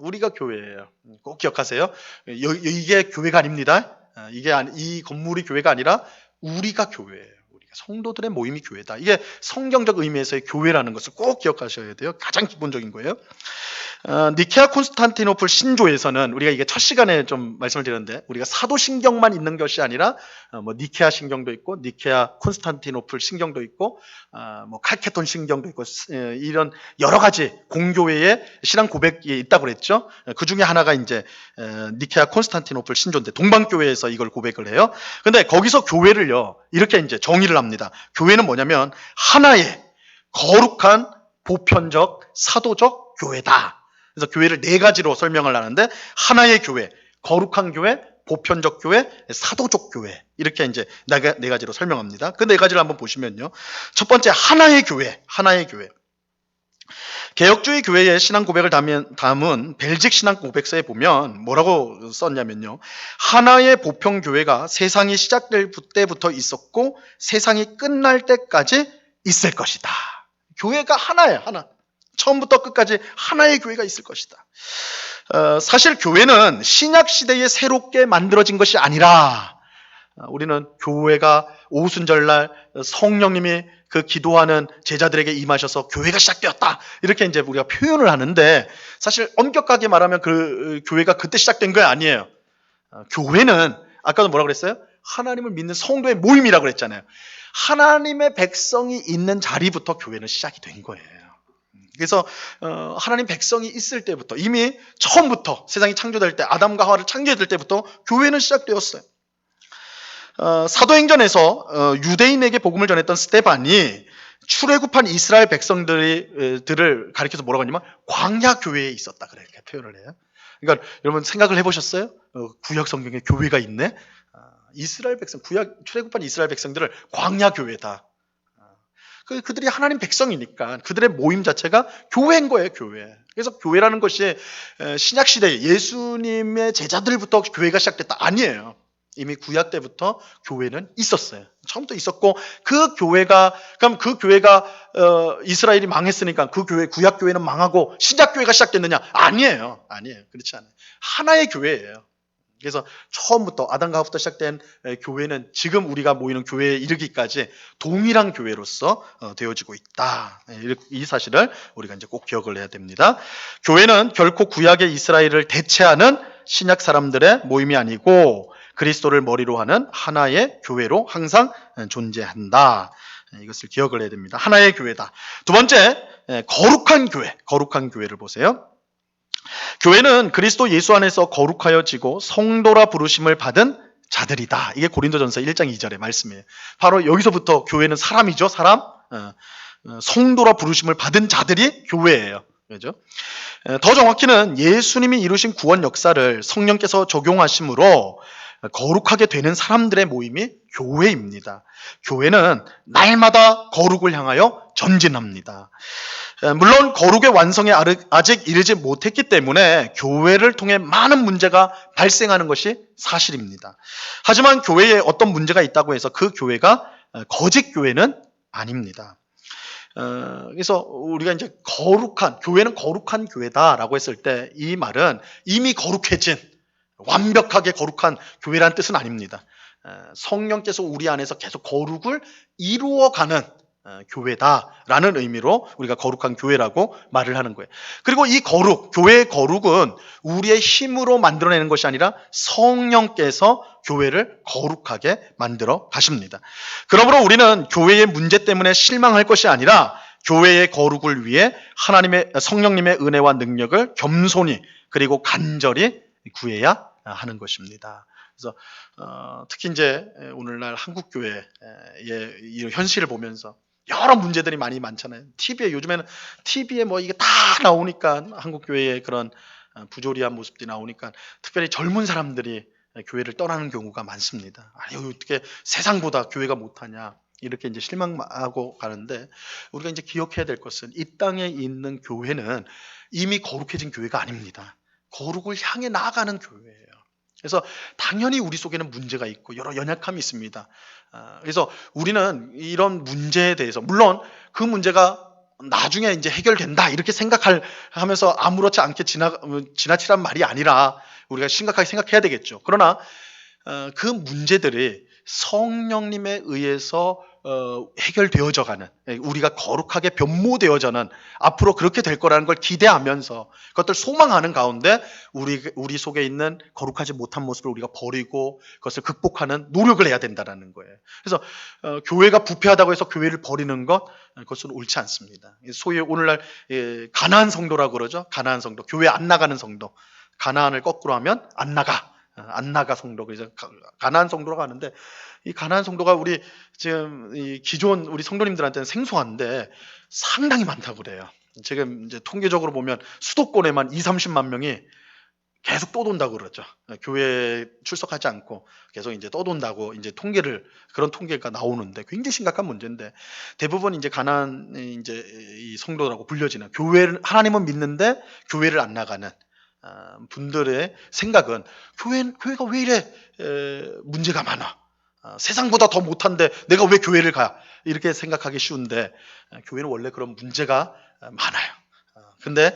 우리가 교회예요. 꼭 기억하세요. 이게 교회가 아닙니다. 이 건물이 교회가 아니라 우리가 교회예요. 우리가 성도들의 모임이 교회다. 이게 성경적 의미에서의 교회라는 것을 꼭 기억하셔야 돼요. 가장 기본적인 거예요. 니케아 콘스탄티노플 신조에서는 우리가 이게 첫 시간에 좀 말씀을 드렸는데 우리가 사도신경만 있는 것이 아니라 니케아 신경도 있고 니케아 콘스탄티노플 신경도 있고 칼케돈 신경도 있고 이런 여러 가지 공교회의 신앙 고백이 있다고 그랬죠. 그 중에 하나가 이제 니케아 콘스탄티노플 신조인데 동방교회에서 이걸 고백을 해요. 근데 거기서 교회를요 이렇게 이제 정의를 합니다. 교회는 뭐냐면 하나의 거룩한 보편적 사도적 교회다. 그래서 교회를 네 가지로 설명을 하는데 하나의 교회, 거룩한 교회, 보편적 교회, 사도적 교회 이렇게 이제 네 가지로 설명합니다. 그 네 가지를 한번 보시면요. 첫 번째 하나의 교회. 개혁주의 교회의 신앙 고백을 담은 벨직 신앙 고백서에 보면 뭐라고 썼냐면요. 하나의 보편 교회가 세상이 시작될 때부터 있었고 세상이 끝날 때까지 있을 것이다. 교회가 하나예요. 하나. 처음부터 끝까지 하나의 교회가 있을 것이다. 사실 교회는 신약 시대에 새롭게 만들어진 것이 아니라 우리는 교회가 오순절날 성령님이 그 기도하는 제자들에게 임하셔서 교회가 시작되었다. 이렇게 이제 우리가 표현을 하는데 사실 엄격하게 말하면 그 교회가 그때 시작된 거 아니에요. 교회는 아까도 뭐라고 그랬어요? 하나님을 믿는 성도의 모임이라고 그랬잖아요. 하나님의 백성이 있는 자리부터 교회는 시작이 된 거예요. 그래서 하나님 백성이 있을 때부터 이미 처음부터 세상이 창조될 때 아담과 하와를 창조될 때부터 교회는 시작되었어요. 사도행전에서 유대인에게 복음을 전했던 스데반이 출애굽한 이스라엘 백성들을 가리켜서 뭐라고 하냐면 광야 교회에 있었다 그렇게 표현을 해요. 그러니까 여러분 생각을 해보셨어요? 구약 성경에 교회가 있네. 이스라엘 백성 출애굽한 이스라엘 백성들을 광야 교회다. 그들이 하나님 백성이니까 그들의 모임 자체가 교회인 거예요, 교회. 그래서 교회라는 것이 신약 시대에 예수님의 제자들부터 교회가 시작됐다 아니에요. 이미 구약 때부터 교회는 있었어요. 처음부터 있었고 그 교회가 이스라엘이 망했으니까 그 교회 구약 교회는 망하고 신약 교회가 시작됐느냐? 아니에요. 그렇지 않아요. 하나의 교회예요. 그래서 처음부터 아담과 하와부터 시작된 교회는 지금 우리가 모이는 교회에 이르기까지 동일한 교회로서 되어지고 있다. 이 사실을 우리가 이제 꼭 기억을 해야 됩니다. 교회는 결코 구약의 이스라엘을 대체하는 신약 사람들의 모임이 아니고 그리스도를 머리로 하는 하나의 교회로 항상 존재한다. 이것을 기억을 해야 됩니다. 하나의 교회다. 두 번째, 거룩한 교회. 거룩한 교회를 보세요. 교회는 그리스도 예수 안에서 거룩하여지고 성도라 부르심을 받은 자들이다. 이게 고린도전서 1장 2절의 말씀이에요. 바로 여기서부터 교회는 사람이죠. 사람. 성도라 부르심을 받은 자들이 교회예요. 그죠? 더 정확히는 예수님이 이루신 구원 역사를 성령께서 적용하심으로 거룩하게 되는 사람들의 모임이 교회입니다. 교회는 날마다 거룩을 향하여 전진합니다. 물론 거룩의 완성에 아직 이르지 못했기 때문에 교회를 통해 많은 문제가 발생하는 것이 사실입니다. 하지만 교회에 어떤 문제가 있다고 해서 그 교회가 거짓 교회는 아닙니다. 그래서 우리가 이제 교회는 거룩한 교회다라고 했을 때 이 말은 이미 거룩해진 완벽하게 거룩한 교회라는 뜻은 아닙니다. 성령께서 우리 안에서 계속 거룩을 이루어가는 교회다라는 의미로 우리가 거룩한 교회라고 말을 하는 거예요. 그리고 이 교회의 거룩은 우리의 힘으로 만들어내는 것이 아니라 성령께서 교회를 거룩하게 만들어 가십니다. 그러므로 우리는 교회의 문제 때문에 실망할 것이 아니라 교회의 거룩을 위해 성령님의 은혜와 능력을 겸손히 그리고 간절히 구해야 하는 것입니다. 그래서 특히 이제 오늘날 한국 교회의 이 현실을 보면서 여러 문제들이 많잖아요. 요즘에는 TV에 뭐 이게 다 나오니까 한국 교회의 그런 부조리한 모습들이 나오니까 특별히 젊은 사람들이 교회를 떠나는 경우가 많습니다. 어떻게 세상보다 교회가 못하냐 이렇게 이제 실망하고 가는데 우리가 이제 기억해야 될 것은 이 땅에 있는 교회는 이미 거룩해진 교회가 아닙니다. 거룩을 향해 나아가는 교회예요. 그래서 당연히 우리 속에는 문제가 있고 여러 연약함이 있습니다. 그래서 우리는 이런 문제에 대해서 물론 그 문제가 나중에 이제 해결된다 이렇게 생각하면서 아무렇지 않게 지나치란 말이 아니라 우리가 심각하게 생각해야 되겠죠. 그러나 그 문제들이 성령님에 의해서 해결되어져가는 우리가 거룩하게 변모되어져는 앞으로 그렇게 될 거라는 걸 기대하면서 그것들 소망하는 가운데 우리 속에 있는 거룩하지 못한 모습을 우리가 버리고 그것을 극복하는 노력을 해야 된다는 거예요. 그래서 교회가 부패하다고 해서 교회를 버리는 그것은 옳지 않습니다. 소위 오늘날 가나안 성도라고 그러죠. 가나안 성도, 교회 안 나가는 성도. 가나안을 거꾸로 하면 안 나가 성도. 그래서 가나안 성도라고 하는데 이 가나안 성도가 우리 지금 이 기존 우리 성도님들한테는 생소한데 상당히 많다고 그래요. 지금 이제 통계적으로 보면 수도권에만 20-30만 명이 계속 떠돈다고 그러죠. 교회에 출석하지 않고 계속 이제 떠돈다고 이제 그런 통계가 나오는데 굉장히 심각한 문제인데 대부분 이제 가나안 이제 이 성도라고 불려지는 하나님은 믿는데 교회를 안 나가는 분들의 생각은 교회가 왜 이래 문제가 많아. 세상보다 더 못한데 내가 왜 교회를 가? 이렇게 생각하기 쉬운데 교회는 원래 그런 문제가 많아요. 근데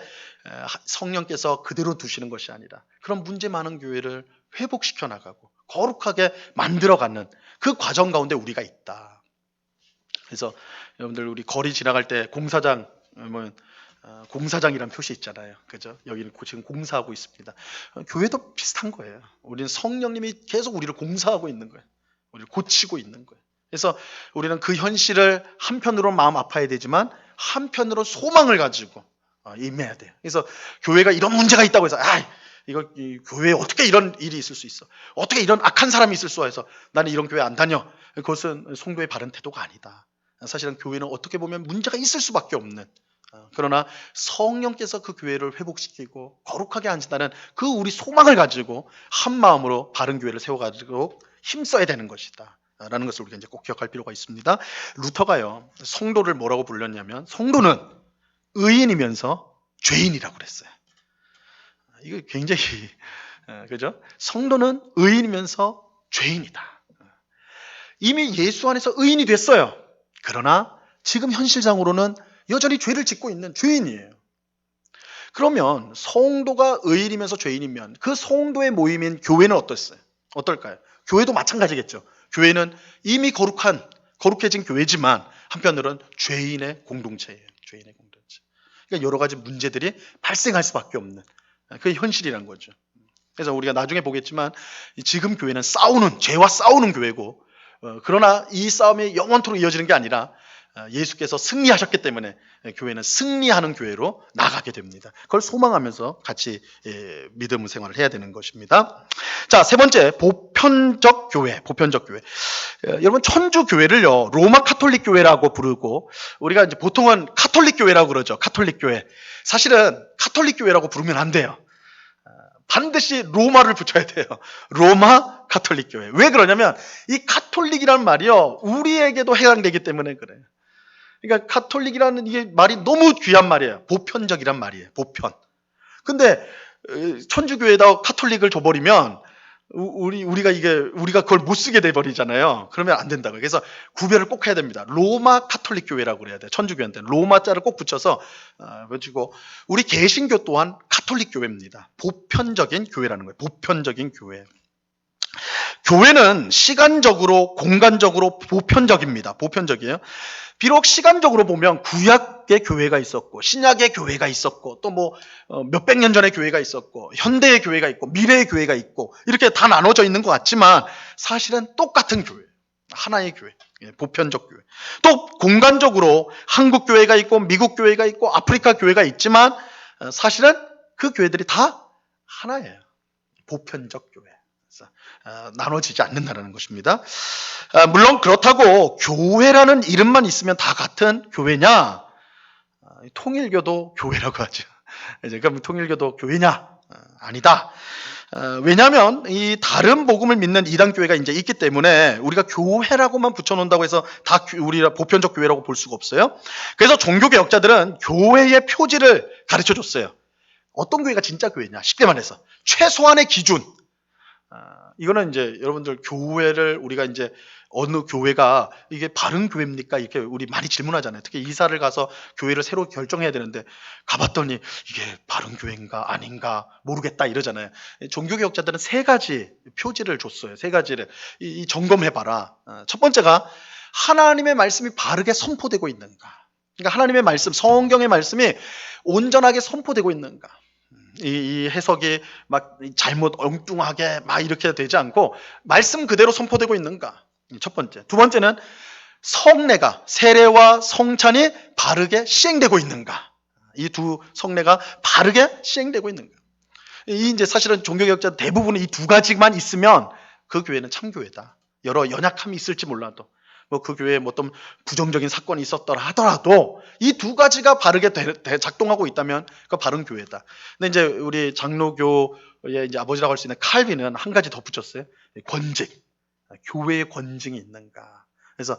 성령께서 그대로 두시는 것이 아니라 그런 문제 많은 교회를 회복시켜 나가고 거룩하게 만들어가는 그 과정 가운데 우리가 있다. 그래서 여러분들 우리 거리 지나갈 때 공사장이란 표시 있잖아요. 그죠? 여기는 지금 공사하고 있습니다. 교회도 비슷한 거예요. 우리는 성령님이 계속 우리를 공사하고 있는 거예요. 우리를 고치고 있는 거예요. 그래서 우리는 그 현실을 한편으로 마음 아파야 되지만 한편으로 소망을 가지고 임해야 돼요. 그래서 교회가 이런 문제가 있다고 해서 이 교회에 어떻게 이런 일이 있을 수 있어? 어떻게 이런 악한 사람이 있을 수 해서 나는 이런 교회 안 다녀. 그것은 성도의 바른 태도가 아니다. 사실은 교회는 어떻게 보면 문제가 있을 수밖에 없는 그러나 성령께서 그 교회를 회복시키고 거룩하게 하신다는 그 우리 소망을 가지고 한 마음으로 바른 교회를 세워가지고 힘써야 되는 것이다 라는 것을 우리가 이제 꼭 기억할 필요가 있습니다. 루터가요 성도를 뭐라고 불렀냐면 성도는 의인이면서 죄인이라고 그랬어요. 이거 굉장히 그죠? 성도는 의인이면서 죄인이다. 이미 예수 안에서 의인이 됐어요. 그러나 지금 현실상으로는 여전히 죄를 짓고 있는 죄인이에요. 그러면 성도가 의인이면서 죄인이면 그 성도의 모임인 교회는 어땠어요? 어떨까요? 교회도 마찬가지겠죠. 교회는 이미 거룩해진 교회지만 한편으로는 죄인의 공동체예요. 죄인의 공동체. 그러니까 여러 가지 문제들이 발생할 수밖에 없는 그게 현실이란 거죠. 그래서 우리가 나중에 보겠지만 지금 교회는 죄와 싸우는 교회고, 그러나 이 싸움이 영원토록 이어지는 게 아니라 예수께서 승리하셨기 때문에 교회는 승리하는 교회로 나가게 됩니다. 그걸 소망하면서 같이 믿음 생활을 해야 되는 것입니다. 자, 세 번째, 보편적 교회. 여러분, 천주 교회를요 로마 카톨릭 교회라고 부르고, 우리가 이제 보통은 카톨릭 교회라고 그러죠. 카톨릭 교회. 사실은 카톨릭 교회라고 부르면 안 돼요. 반드시 로마를 붙여야 돼요. 로마 카톨릭 교회. 왜 그러냐면 이 카톨릭이라는 말이요 우리에게도 해당되기 때문에 그래요. 그러니까 카톨릭이라는 이게 말이 너무 귀한 말이에요. 보편적이란 말이에요. 보편. 근데 천주교회에다 카톨릭을 줘버리면 우리가 그걸 못 쓰게 돼 버리잖아요. 그러면 안 된다고요. 그래서 구별을 꼭 해야 됩니다. 로마 카톨릭 교회라고 그래야 돼요. 천주교회한테는 로마자를 꼭 붙여서 붙이고, 우리 개신교 또한 카톨릭 교회입니다. 보편적인 교회라는 거예요. 보편적인 교회. 교회는 시간적으로, 공간적으로 보편적입니다. 보편적이에요. 비록 시간적으로 보면 구약의 교회가 있었고 신약의 교회가 있었고 또 뭐 몇백 년 전의 교회가 있었고 현대의 교회가 있고 미래의 교회가 있고 이렇게 다 나눠져 있는 것 같지만 사실은 똑같은 교회, 하나의 교회, 보편적 교회. 또 공간적으로 한국 교회가 있고 미국 교회가 있고 아프리카 교회가 있지만 사실은 그 교회들이 다 하나예요. 보편적 교회. 나눠지지 않는다는 것입니다. 물론 그렇다고 교회라는 이름만 있으면 다 같은 교회냐? 통일교도 교회라고 하죠. 그럼 통일교도 교회냐? 아니다. 왜냐하면 이 다른 복음을 믿는 이단 교회가 이제 있기 때문에 우리가 교회라고만 붙여놓는다고 해서 다 우리가 보편적 교회라고 볼 수가 없어요. 그래서 종교개혁자들은 교회의 표지를 가르쳐 줬어요. 어떤 교회가 진짜 교회냐? 쉽게 말해서 최소한의 기준. 이거는 이제 여러분들 교회를 우리가 이제 어느 교회가 이게 바른 교회입니까? 이렇게 우리 많이 질문하잖아요. 특히 이사를 가서 교회를 새로 결정해야 되는데 가봤더니 이게 바른 교회인가 아닌가 모르겠다 이러잖아요. 종교개혁자들은 세 가지 표지를 줬어요. 세 가지를 점검해봐라. 첫 번째가 하나님의 말씀이 바르게 선포되고 있는가. 그러니까 하나님의 말씀, 성경의 말씀이 온전하게 선포되고 있는가. 이 해석이 막 잘못 엉뚱하게 막 이렇게 되지 않고 말씀 그대로 선포되고 있는가. 첫 번째. 두 번째는 성례가, 세례와 성찬이 바르게 시행되고 있는가. 이 두 성례가 바르게 시행되고 있는가. 이 이제 사실은 종교개혁자 대부분은 이 두 가지만 있으면 그 교회는 참교회다. 여러 연약함이 있을지 몰라도 뭐 그 교회에 뭐 어떤 부정적인 사건이 있었더라 하더라도 이 두 가지가 바르게 작동하고 있다면 그 바른 교회다. 근데 이제 우리 장로교의 이제 아버지라고 할 수 있는 칼빈은 한 가지 더 붙였어요. 권징. 교회의 권징이 있는가. 그래서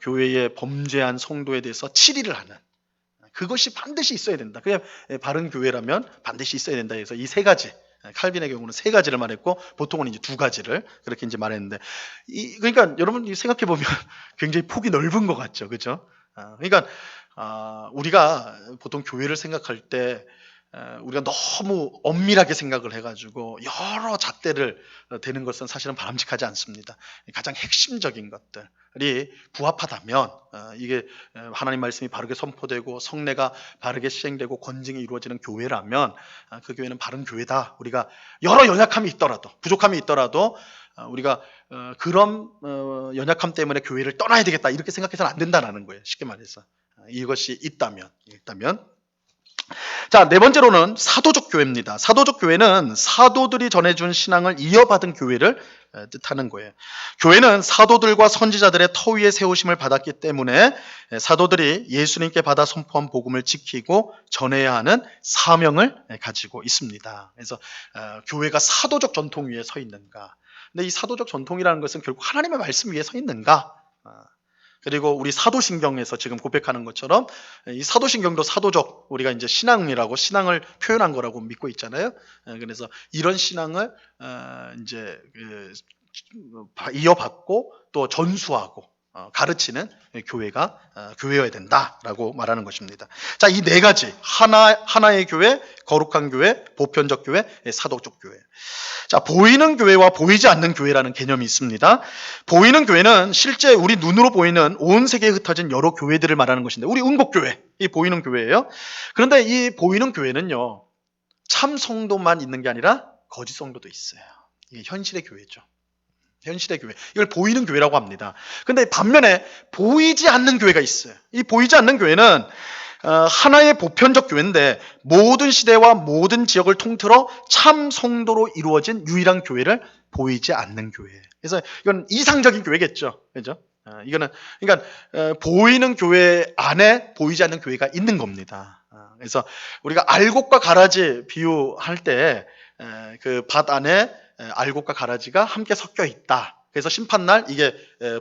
교회의 범죄한 성도에 대해서 치리를 하는 그것이 반드시 있어야 된다. 그게 바른 교회라면 반드시 있어야 된다. 해서 이 세 가지. 칼빈의 경우는 세 가지를 말했고 보통은 이제 두 가지를 그렇게 이제 말했는데 그러니까 여러분 생각해 보면 굉장히 폭이 넓은 것 같죠, 그렇죠? 그러니까 우리가 보통 교회를 생각할 때 우리가 너무 엄밀하게 생각을 해가지고 여러 잣대를 대는 것은 사실은 바람직하지 않습니다. 가장 핵심적인 것들이 부합하다면 이게 하나님 말씀이 바르게 선포되고 성례가 바르게 시행되고 권징이 이루어지는 교회라면 그 교회는 바른 교회다. 우리가 여러 연약함이 있더라도 부족함이 있더라도 우리가 그런 연약함 때문에 교회를 떠나야 되겠다 이렇게 생각해서는 안 된다는 거예요. 쉽게 말해서 이것이 있다면 자, 네 번째로는 사도적 교회입니다. 사도적 교회는 사도들이 전해준 신앙을 이어받은 교회를 뜻하는 거예요. 교회는 사도들과 선지자들의 터 위에 세우심을 받았기 때문에 사도들이 예수님께 받아 선포한 복음을 지키고 전해야 하는 사명을 가지고 있습니다. 그래서 교회가 사도적 전통 위에 서 있는가. 근데 이 사도적 전통이라는 것은 결국 하나님의 말씀 위에 서 있는가. 그리고 우리 사도신경에서 지금 고백하는 것처럼 이 사도신경도 사도적 우리가 이제 신앙이라고 신앙을 표현한 거라고 믿고 있잖아요. 그래서 이런 신앙을 이제 이어받고 또 전수하고 가르치는 교회가 교회여야 된다라고 말하는 것입니다. 자, 이 네 가지 하나의 교회, 거룩한 교회, 보편적 교회, 사도적 교회. 자, 보이는 교회와 보이지 않는 교회라는 개념이 있습니다. 보이는 교회는 실제 우리 눈으로 보이는 온 세계에 흩어진 여러 교회들을 말하는 것인데, 우리 은곡교회, 이 보이는 교회예요. 그런데 이 보이는 교회는요, 참 성도만 있는 게 아니라 거짓 성도도 있어요. 이게 현실의 교회죠. 현실의 교회. 이걸 보이는 교회라고 합니다. 근데 반면에 보이지 않는 교회가 있어요. 이 보이지 않는 교회는 하나의 보편적 교회인데 모든 시대와 모든 지역을 통틀어 참 성도로 이루어진 유일한 교회를 보이지 않는 교회. 그래서 이건 이상적인 교회겠죠. 그죠? 이거는 그러니까 보이는 교회 안에 보이지 않는 교회가 있는 겁니다. 그래서 우리가 알곡과 가라지 비유할 때 그 밭 안에 알곡과 가라지가 함께 섞여 있다. 그래서 심판날 이게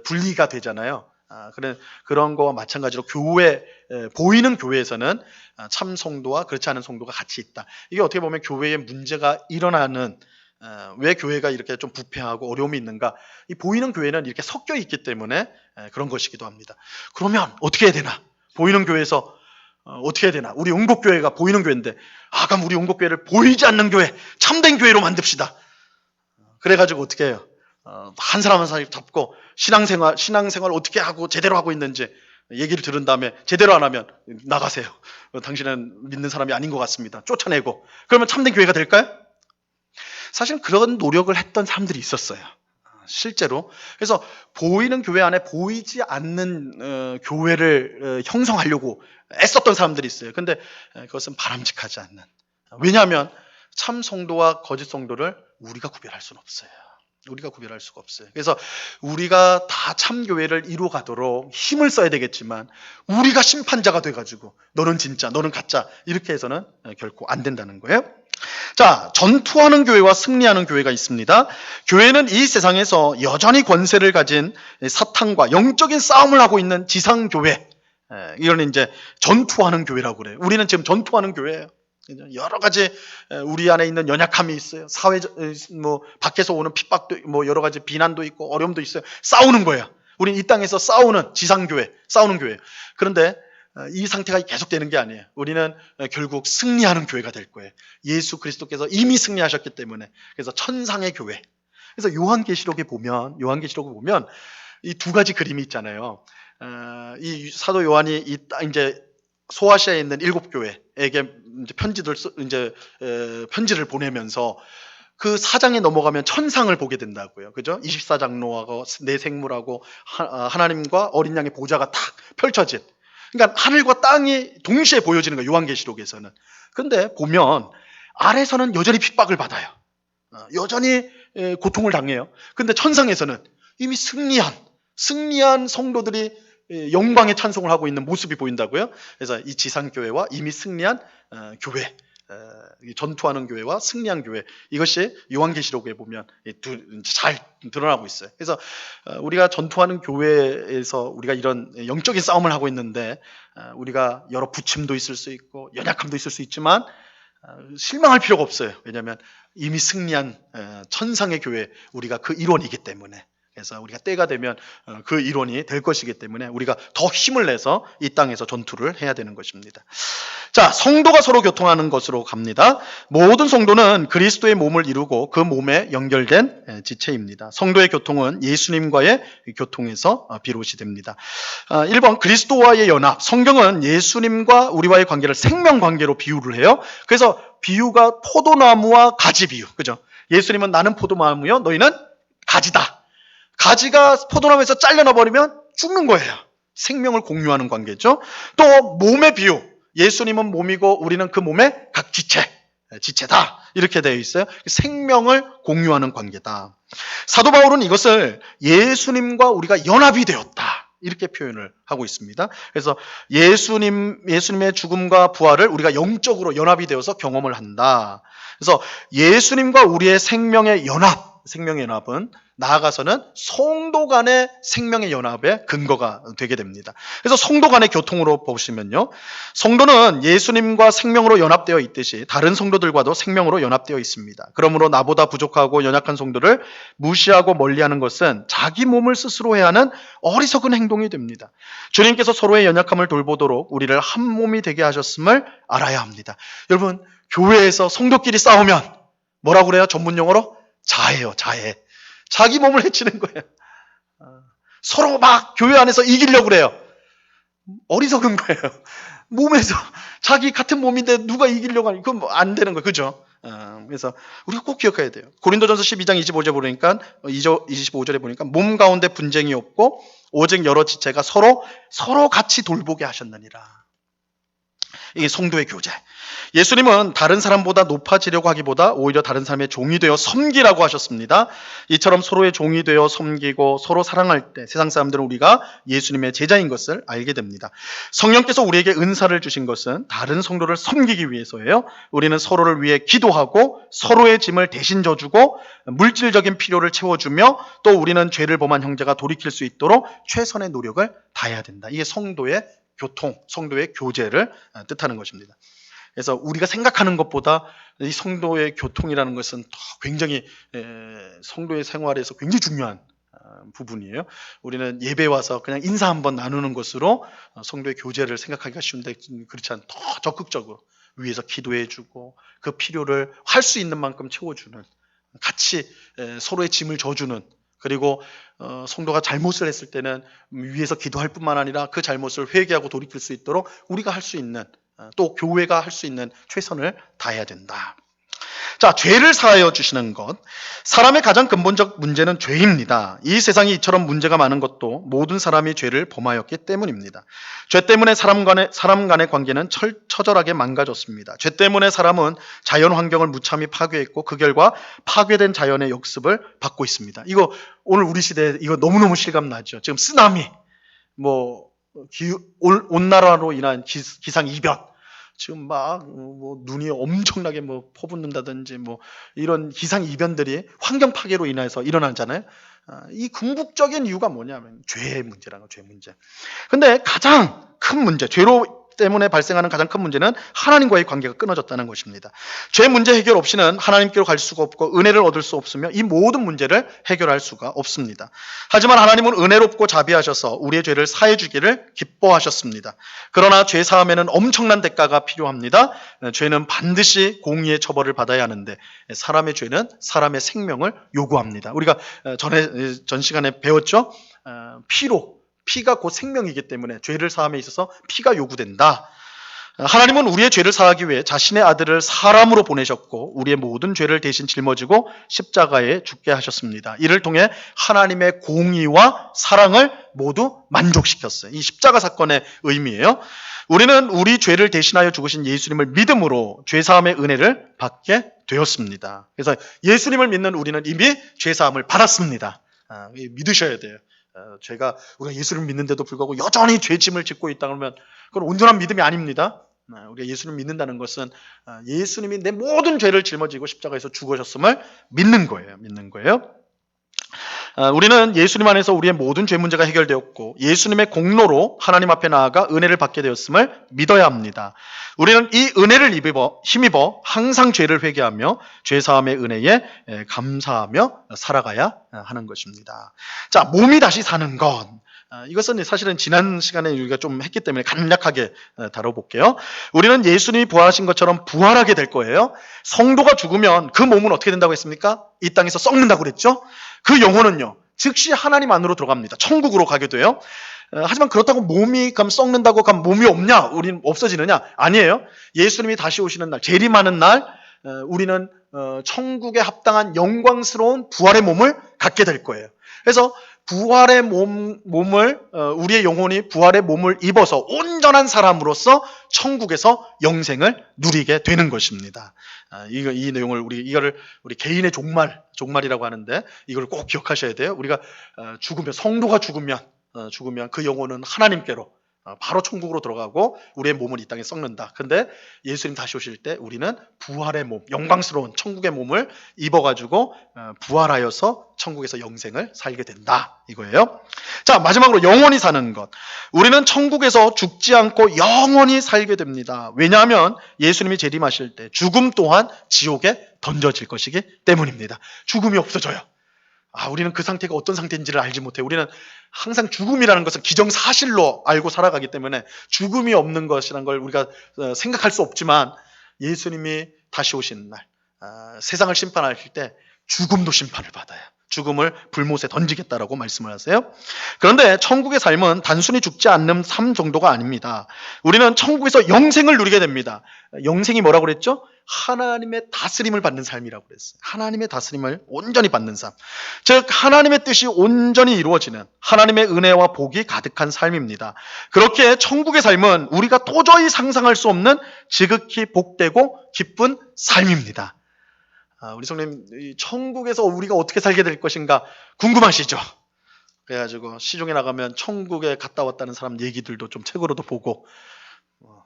분리가 되잖아요. 그런 거와 마찬가지로 교회, 보이는 교회에서는 참 성도와 그렇지 않은 성도가 같이 있다. 이게 어떻게 보면 교회에 문제가 일어나는, 왜 교회가 이렇게 좀 부패하고 어려움이 있는가? 이 보이는 교회는 이렇게 섞여 있기 때문에 그런 것이기도 합니다. 그러면 어떻게 해야 되나? 보이는 교회에서 어떻게 해야 되나? 우리 은곡교회가 보이는 교회인데, 그럼 우리 은곡교회를 보이지 않는 교회, 참된 교회로 만듭시다. 그래가지고 어떻게 해요? 한 사람 한 사람 잡고 신앙생활 어떻게 하고 제대로 하고 있는지 얘기를 들은 다음에 제대로 안 하면 나가세요. 당신은 믿는 사람이 아닌 것 같습니다. 쫓아내고. 그러면 참된 교회가 될까요? 사실 그런 노력을 했던 사람들이 있었어요. 실제로. 그래서 보이는 교회 안에 보이지 않는 교회를 형성하려고 애썼던 사람들이 있어요. 근데 그것은 바람직하지 않는. 왜냐하면 참 성도와 거짓 성도를 우리가 구별할 수는 없어요. 우리가 구별할 수가 없어요. 그래서 우리가 다 참교회를 이루어가도록 힘을 써야 되겠지만 우리가 심판자가 돼가지고 너는 진짜, 너는 가짜 이렇게 해서는 결코 안 된다는 거예요. 자, 전투하는 교회와 승리하는 교회가 있습니다. 교회는 이 세상에서 여전히 권세를 가진 사탄과 영적인 싸움을 하고 있는 지상교회, 이건 이제 전투하는 교회라고 그래요. 우리는 지금 전투하는 교회예요. 여러 가지 우리 안에 있는 연약함이 있어요. 밖에서 오는 핍박도, 여러 가지 비난도 있고 어려움도 있어요. 싸우는 거예요. 우리는 이 땅에서 싸우는 지상교회, 싸우는 교회. 그런데 이 상태가 계속되는 게 아니에요. 우리는 결국 승리하는 교회가 될 거예요. 예수 그리스도께서 이미 승리하셨기 때문에. 그래서 천상의 교회. 그래서 요한계시록에 보면 이 두 가지 그림이 있잖아요. 이 사도 요한이 이제 소아시아에 있는 7교회에게 편지를 보내면서 그 4장에 넘어가면 천상을 보게 된다고요. 그죠? 24장로하고 네 생물하고 하나님과 어린 양의 보좌가 딱 펼쳐진. 그러니까 하늘과 땅이 동시에 보여지는 거예요. 요한계시록에서는. 근데 보면 아래서는 여전히 핍박을 받아요. 여전히 고통을 당해요. 근데 천상에서는 이미 승리한 성도들이 영광의 찬송을 하고 있는 모습이 보인다고요. 그래서 이 지상교회와 이미 승리한 교회, 전투하는 교회와 승리한 교회, 이것이 요한계시록에 보면 잘 드러나고 있어요. 그래서 우리가 전투하는 교회에서 우리가 이런 영적인 싸움을 하고 있는데 우리가 여러 부침도 있을 수 있고 연약함도 있을 수 있지만 실망할 필요가 없어요. 왜냐하면 이미 승리한 천상의 교회, 우리가 그 일원이기 때문에. 그래서 우리가 때가 되면 그 일원이 될 것이기 때문에 우리가 더 힘을 내서 이 땅에서 전투를 해야 되는 것입니다. 자, 성도가 서로 교통하는 것으로 갑니다. 모든 성도는 그리스도의 몸을 이루고 그 몸에 연결된 지체입니다. 성도의 교통은 예수님과의 교통에서 비롯이 됩니다. 1번 그리스도와의 연합. 성경은 예수님과 우리와의 관계를 생명관계로 비유를 해요. 그래서 비유가 포도나무와 가지 비유. 그죠? 예수님은 나는 포도나무요, 너희는 가지다. 가지가 포도나무에서 잘려나 버리면 죽는 거예요. 생명을 공유하는 관계죠. 또 몸의 비유. 예수님은 몸이고 우리는 그 몸의 각 지체다. 이렇게 되어 있어요. 생명을 공유하는 관계다. 사도 바울은 이것을 예수님과 우리가 연합이 되었다. 이렇게 표현을 하고 있습니다. 그래서 예수님의 죽음과 부활을 우리가 영적으로 연합이 되어서 경험을 한다. 그래서 예수님과 우리의 생명의 연합, 생명의 연합은 나아가서는 성도 간의 생명의 연합의 근거가 되게 됩니다. 그래서 성도 간의 교통으로 보시면요, 성도는 예수님과 생명으로 연합되어 있듯이 다른 성도들과도 생명으로 연합되어 있습니다. 그러므로 나보다 부족하고 연약한 성도를 무시하고 멀리하는 것은 자기 몸을 스스로 해야 하는 어리석은 행동이 됩니다. 주님께서 서로의 연약함을 돌보도록 우리를 한 몸이 되게 하셨음을 알아야 합니다. 여러분, 교회에서 성도끼리 싸우면 뭐라고 그래요? 전문 용어로 자해요. 자해. 자기 몸을 해치는 거예요. 서로 막 교회 안에서 이기려고 그래요. 어리석은 거예요. 몸에서 자기 같은 몸인데 누가 이기려고 하니 그건 뭐 안 되는 거예요. 그죠? 그래서 우리가 꼭 기억해야 돼요. 고린도전서 12장 25절에 보니까 25절에 보니까 몸 가운데 분쟁이 없고 오직 여러 지체가 서로 같이 돌보게 하셨느니라. 이게 성도의 교제. 예수님은 다른 사람보다 높아지려고 하기보다 오히려 다른 사람의 종이 되어 섬기라고 하셨습니다. 이처럼 서로의 종이 되어 섬기고 서로 사랑할 때 세상 사람들은 우리가 예수님의 제자인 것을 알게 됩니다. 성령께서 우리에게 은사를 주신 것은 다른 성도를 섬기기 위해서예요. 우리는 서로를 위해 기도하고 서로의 짐을 대신 져주고 물질적인 필요를 채워주며 또 우리는 죄를 범한 형제가 돌이킬 수 있도록 최선의 노력을 다해야 된다. 이게 성도의 교통, 성도의 교제를 뜻하는 것입니다. 그래서 우리가 생각하는 것보다 이 성도의 교통이라는 것은 굉장히 성도의 생활에서 굉장히 중요한 부분이에요. 우리는 예배 와서 그냥 인사 한번 나누는 것으로 성도의 교제를 생각하기가 쉬운데 그렇지 않아. 더 적극적으로 위에서 기도해주고 그 필요를 할 수 있는 만큼 채워주는, 같이 서로의 짐을 져주는, 그리고 성도가 잘못을 했을 때는 위에서 기도할 뿐만 아니라 그 잘못을 회개하고 돌이킬 수 있도록 우리가 할 수 있는, 또 교회가 할 수 있는 최선을 다해야 된다. 자, 죄를 사하여 주시는 것. 사람의 가장 근본적 문제는 죄입니다. 이 세상이 이처럼 문제가 많은 것도 모든 사람이 죄를 범하였기 때문입니다. 죄 때문에 사람 간의 관계는 처절하게 망가졌습니다. 죄 때문에 사람은 자연 환경을 무참히 파괴했고 그 결과 파괴된 자연의 역습을 받고 있습니다. 이거 오늘 우리 시대에 이거 너무너무 실감나죠. 지금 쓰나미, 온난화로 인한 기상이변, 지금 막 눈이 엄청나게 퍼붓는다든지 이런 기상 이변들이 환경 파괴로 인해서 일어나잖아요. 이 궁극적인 이유가 뭐냐면 죄의 문제라는 거, 죄 문제. 근데 가장 큰 문제, 죄로 때문에 발생하는 가장 큰 문제는 하나님과의 관계가 끊어졌다는 것입니다. 죄 문제 해결 없이는 하나님께로 갈 수가 없고 은혜를 얻을 수 없으며 이 모든 문제를 해결할 수가 없습니다. 하지만 하나님은 은혜롭고 자비하셔서 우리의 죄를 사해 주기를 기뻐하셨습니다. 그러나 죄 사함에는 엄청난 대가가 필요합니다. 죄는 반드시 공의의 처벌을 받아야 하는데 사람의 죄는 사람의 생명을 요구합니다. 우리가 전 시간에 배웠죠? 피가 곧 생명이기 때문에 죄를 사함에 있어서 피가 요구된다. 하나님은 우리의 죄를 사하기 위해 자신의 아들을 사람으로 보내셨고 우리의 모든 죄를 대신 짊어지고 십자가에 죽게 하셨습니다. 이를 통해 하나님의 공의와 사랑을 모두 만족시켰어요. 이 십자가 사건의 의미예요. 우리는 우리 죄를 대신하여 죽으신 예수님을 믿음으로 죄사함의 은혜를 받게 되었습니다. 그래서 예수님을 믿는 우리는 이미 죄사함을 받았습니다. 믿으셔야 돼요. 우리가 예수를 믿는데도 불구하고 여전히 죄짐을 짓고 있다 그러면 그건 온전한 믿음이 아닙니다. 우리가 예수를 믿는다는 것은 예수님이 내 모든 죄를 짊어지고 십자가에서 죽으셨음을 믿는 거예요. 우리는 예수님 안에서 우리의 모든 죄 문제가 해결되었고 예수님의 공로로 하나님 앞에 나아가 은혜를 받게 되었음을 믿어야 합니다. 우리는 이 은혜를 힘입어 항상 죄를 회개하며 죄사함의 은혜에 감사하며 살아가야 하는 것입니다. 자, 몸이 다시 사는 것. 이것은 사실은 지난 시간에 우리가 좀 했기 때문에 간략하게 다뤄볼게요. 우리는 예수님이 부활하신 것처럼 부활하게 될 거예요. 성도가 죽으면 그 몸은 어떻게 된다고 했습니까? 이 땅에서 썩는다고 그랬죠? 그 영혼은요, 즉시 하나님 안으로 들어갑니다. 천국으로 가게 돼요. 하지만 그렇다고 몸이 그럼 썩는다고 그럼 몸이 없냐? 우리는 없어지느냐? 아니에요. 예수님이 다시 오시는 날, 재림하는 날, 우리는 천국에 합당한 영광스러운 부활의 몸을 갖게 될 거예요. 그래서 부활의 몸을 우리의 영혼이 부활의 몸을 입어서 온전한 사람으로서 천국에서 영생을 누리게 되는 것입니다. 이 내용을 이거를 우리 개인의 종말이라고 하는데 이걸 꼭 기억하셔야 돼요. 우리가 성도가 죽으면 그 영혼은 하나님께로 바로 천국으로 들어가고 우리의 몸은 이 땅에 썩는다. 근데 예수님 다시 오실 때 우리는 부활의 몸, 영광스러운 천국의 몸을 입어가지고 부활하여서 천국에서 영생을 살게 된다. 이거예요. 자, 마지막으로 영원히 사는 것. 우리는 천국에서 죽지 않고 영원히 살게 됩니다. 왜냐하면 예수님이 재림하실 때 죽음 또한 지옥에 던져질 것이기 때문입니다. 죽음이 없어져요. 우리는 그 상태가 어떤 상태인지를 알지 못해. 우리는 항상 죽음이라는 것은 기정사실로 알고 살아가기 때문에 죽음이 없는 것이라는 걸 우리가 생각할 수 없지만 예수님이 다시 오시는 날, 세상을 심판하실 때 죽음도 심판을 받아요. 죽음을 불못에 던지겠다라고 말씀을 하세요. 그런데 천국의 삶은 단순히 죽지 않는 삶 정도가 아닙니다. 우리는 천국에서 영생을 누리게 됩니다. 영생이 뭐라고 그랬죠? 하나님의 다스림을 받는 삶이라고 그랬어요. 하나님의 다스림을 온전히 받는 삶. 즉 하나님의 뜻이 온전히 이루어지는 하나님의 은혜와 복이 가득한 삶입니다. 그렇게 천국의 삶은 우리가 도저히 상상할 수 없는 지극히 복되고 기쁜 삶입니다. 우리 성님, 천국에서 우리가 어떻게 살게 될 것인가 궁금하시죠? 그래가지고 시중에 나가면 천국에 갔다 왔다는 사람 얘기들도 좀 책으로도 보고,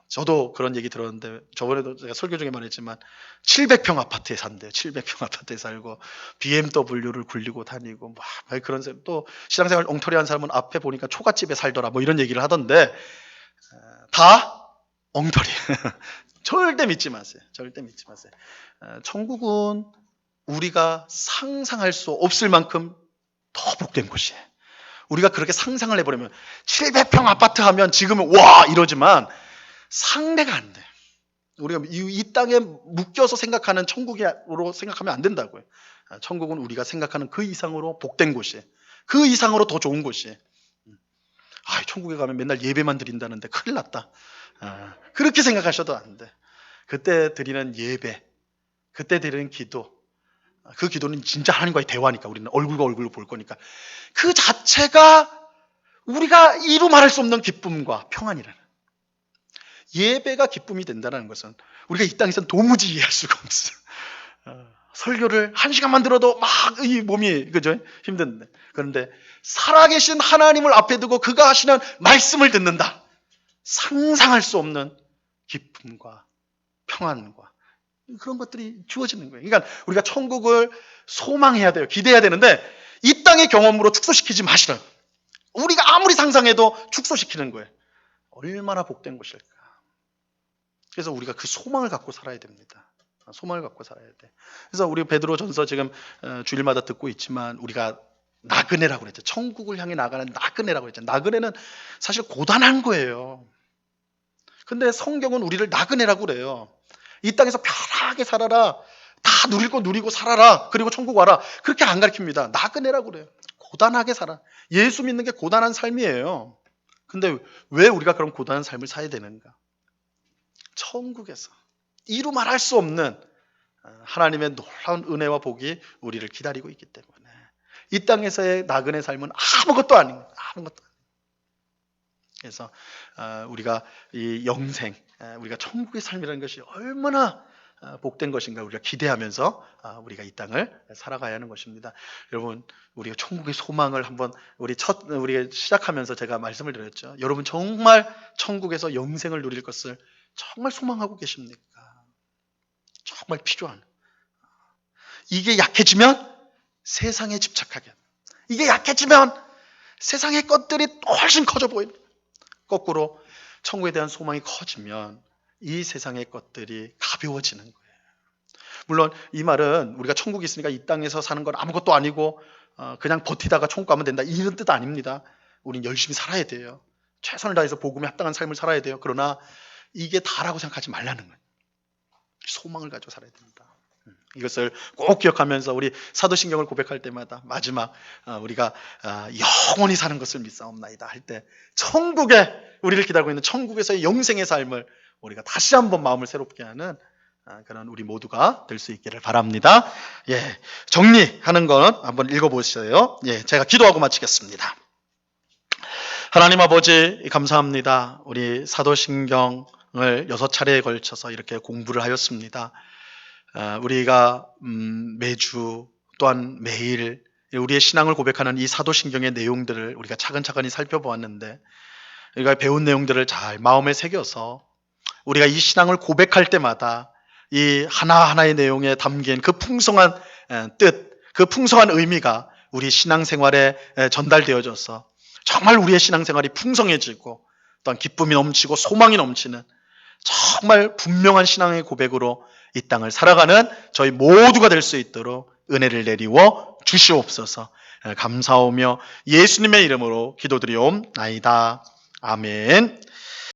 저도 그런 얘기 들었는데 저번에도 제가 설교 중에 말했지만 700평 아파트에 산대요. 700평 아파트에 살고 BMW를 굴리고 다니고 막 그런 사람, 또 신앙생활 엉터리한 사람은 앞에 보니까 초가집에 살더라 뭐 이런 얘기를 하던데 다 엉터리. 절대 믿지 마세요. 절대 믿지 마세요. 천국은 우리가 상상할 수 없을 만큼 더 복된 곳이에요. 우리가 그렇게 상상을 해버리면 700평 아파트 하면 지금은 와 이러지만 상대가 안 돼요. 우리가 이 땅에 묶여서 생각하는 천국으로 생각하면 안 된다고요. 천국은 우리가 생각하는 그 이상으로 복된 곳이에요. 그 이상으로 더 좋은 곳이에요. 천국에 가면 맨날 예배만 드린다는데 큰일 났다. 그렇게 생각하셔도 안 돼. 그때 드리는 예배, 그때 드리는 기도, 그 기도는 진짜 하나님과의 대화니까 우리는 얼굴과 얼굴로 볼 거니까 그 자체가 우리가 이루 말할 수 없는 기쁨과 평안이라는, 예배가 기쁨이 된다는 것은 우리가 이 땅에서는 도무지 이해할 수가 없어. 설교를 1시간만 들어도 막 이 몸이 그죠? 힘든데, 그런데 살아계신 하나님을 앞에 두고 그가 하시는 말씀을 듣는다. 상상할 수 없는 기쁨과 평안과 그런 것들이 주어지는 거예요. 그러니까 우리가 천국을 소망해야 돼요. 기대해야 되는데 이 땅의 경험으로 축소시키지 마시라. 우리가 아무리 상상해도 축소시키는 거예요. 얼마나 복된 곳일까. 그래서 우리가 그 소망을 갖고 살아야 됩니다. 소망을 갖고 살아야 돼. 그래서 우리 베드로전서 지금 주일마다 듣고 있지만 우리가 나그네라고 그랬죠. 천국을 향해 나가는 나그네라고 그랬죠. 나그네는 사실 고단한 거예요. 근데 성경은 우리를 나그네라고 그래요. 이 땅에서 편하게 살아라. 다 누릴 거 누리고 살아라. 그리고 천국 와라. 그렇게 안 가르칩니다. 나그네라고 그래요. 고단하게 살아. 예수 믿는 게 고단한 삶이에요. 근데 왜 우리가 그런 고단한 삶을 살아야 되는가? 천국에서 이루 말할 수 없는 하나님의 놀라운 은혜와 복이 우리를 기다리고 있기 때문에 이 땅에서의 나그네 삶은 아무것도 아닙니다. 아무것도 아닙니다. 그래서 우리가 이 영생, 우리가 천국의 삶이라는 것이 얼마나 복된 것인가 우리가 기대하면서 우리가 이 땅을 살아가야 하는 것입니다. 여러분, 우리가 천국의 소망을 한번 우리가 시작하면서 제가 말씀을 드렸죠. 여러분 정말 천국에서 영생을 누릴 것을 정말 소망하고 계십니까? 정말 필요한. 이게 약해지면 세상에 집착하게. 이게 약해지면 세상의 것들이 훨씬 커져 보입니다. 거꾸로 천국에 대한 소망이 커지면 이 세상의 것들이 가벼워지는 거예요. 물론 이 말은 우리가 천국이 있으니까 이 땅에서 사는 건 아무것도 아니고 그냥 버티다가 천국 가면 된다 이런 뜻 아닙니다. 우린 열심히 살아야 돼요. 최선을 다해서 복음에 합당한 삶을 살아야 돼요. 그러나 이게 다라고 생각하지 말라는 거예요. 소망을 가지고 살아야 됩니다. 이것을 꼭 기억하면서 우리 사도신경을 고백할 때마다 마지막 우리가 영원히 사는 것을 믿사옵나이다 할 때 천국에 우리를 기다리고 있는 천국에서의 영생의 삶을 우리가 다시 한번 마음을 새롭게 하는 그런 우리 모두가 될 수 있기를 바랍니다. 예, 정리하는 건 한번 읽어보세요. 예, 제가 기도하고 마치겠습니다. 하나님 아버지 감사합니다. 우리 사도신경을 6차례에 걸쳐서 이렇게 공부를 하였습니다. 우리가 매주 또한 매일 우리의 신앙을 고백하는 이 사도신경의 내용들을 우리가 차근차근히 살펴보았는데 우리가 배운 내용들을 잘 마음에 새겨서 우리가 이 신앙을 고백할 때마다 이 하나하나의 내용에 담긴 그 풍성한 뜻, 그 풍성한 의미가 우리 신앙생활에 전달되어져서 정말 우리의 신앙생활이 풍성해지고 또한 기쁨이 넘치고 소망이 넘치는 정말 분명한 신앙의 고백으로 이 땅을 살아가는 저희 모두가 될 수 있도록 은혜를 내리워 주시옵소서. 감사하며 예수님의 이름으로 기도드리옵나이다. 아멘.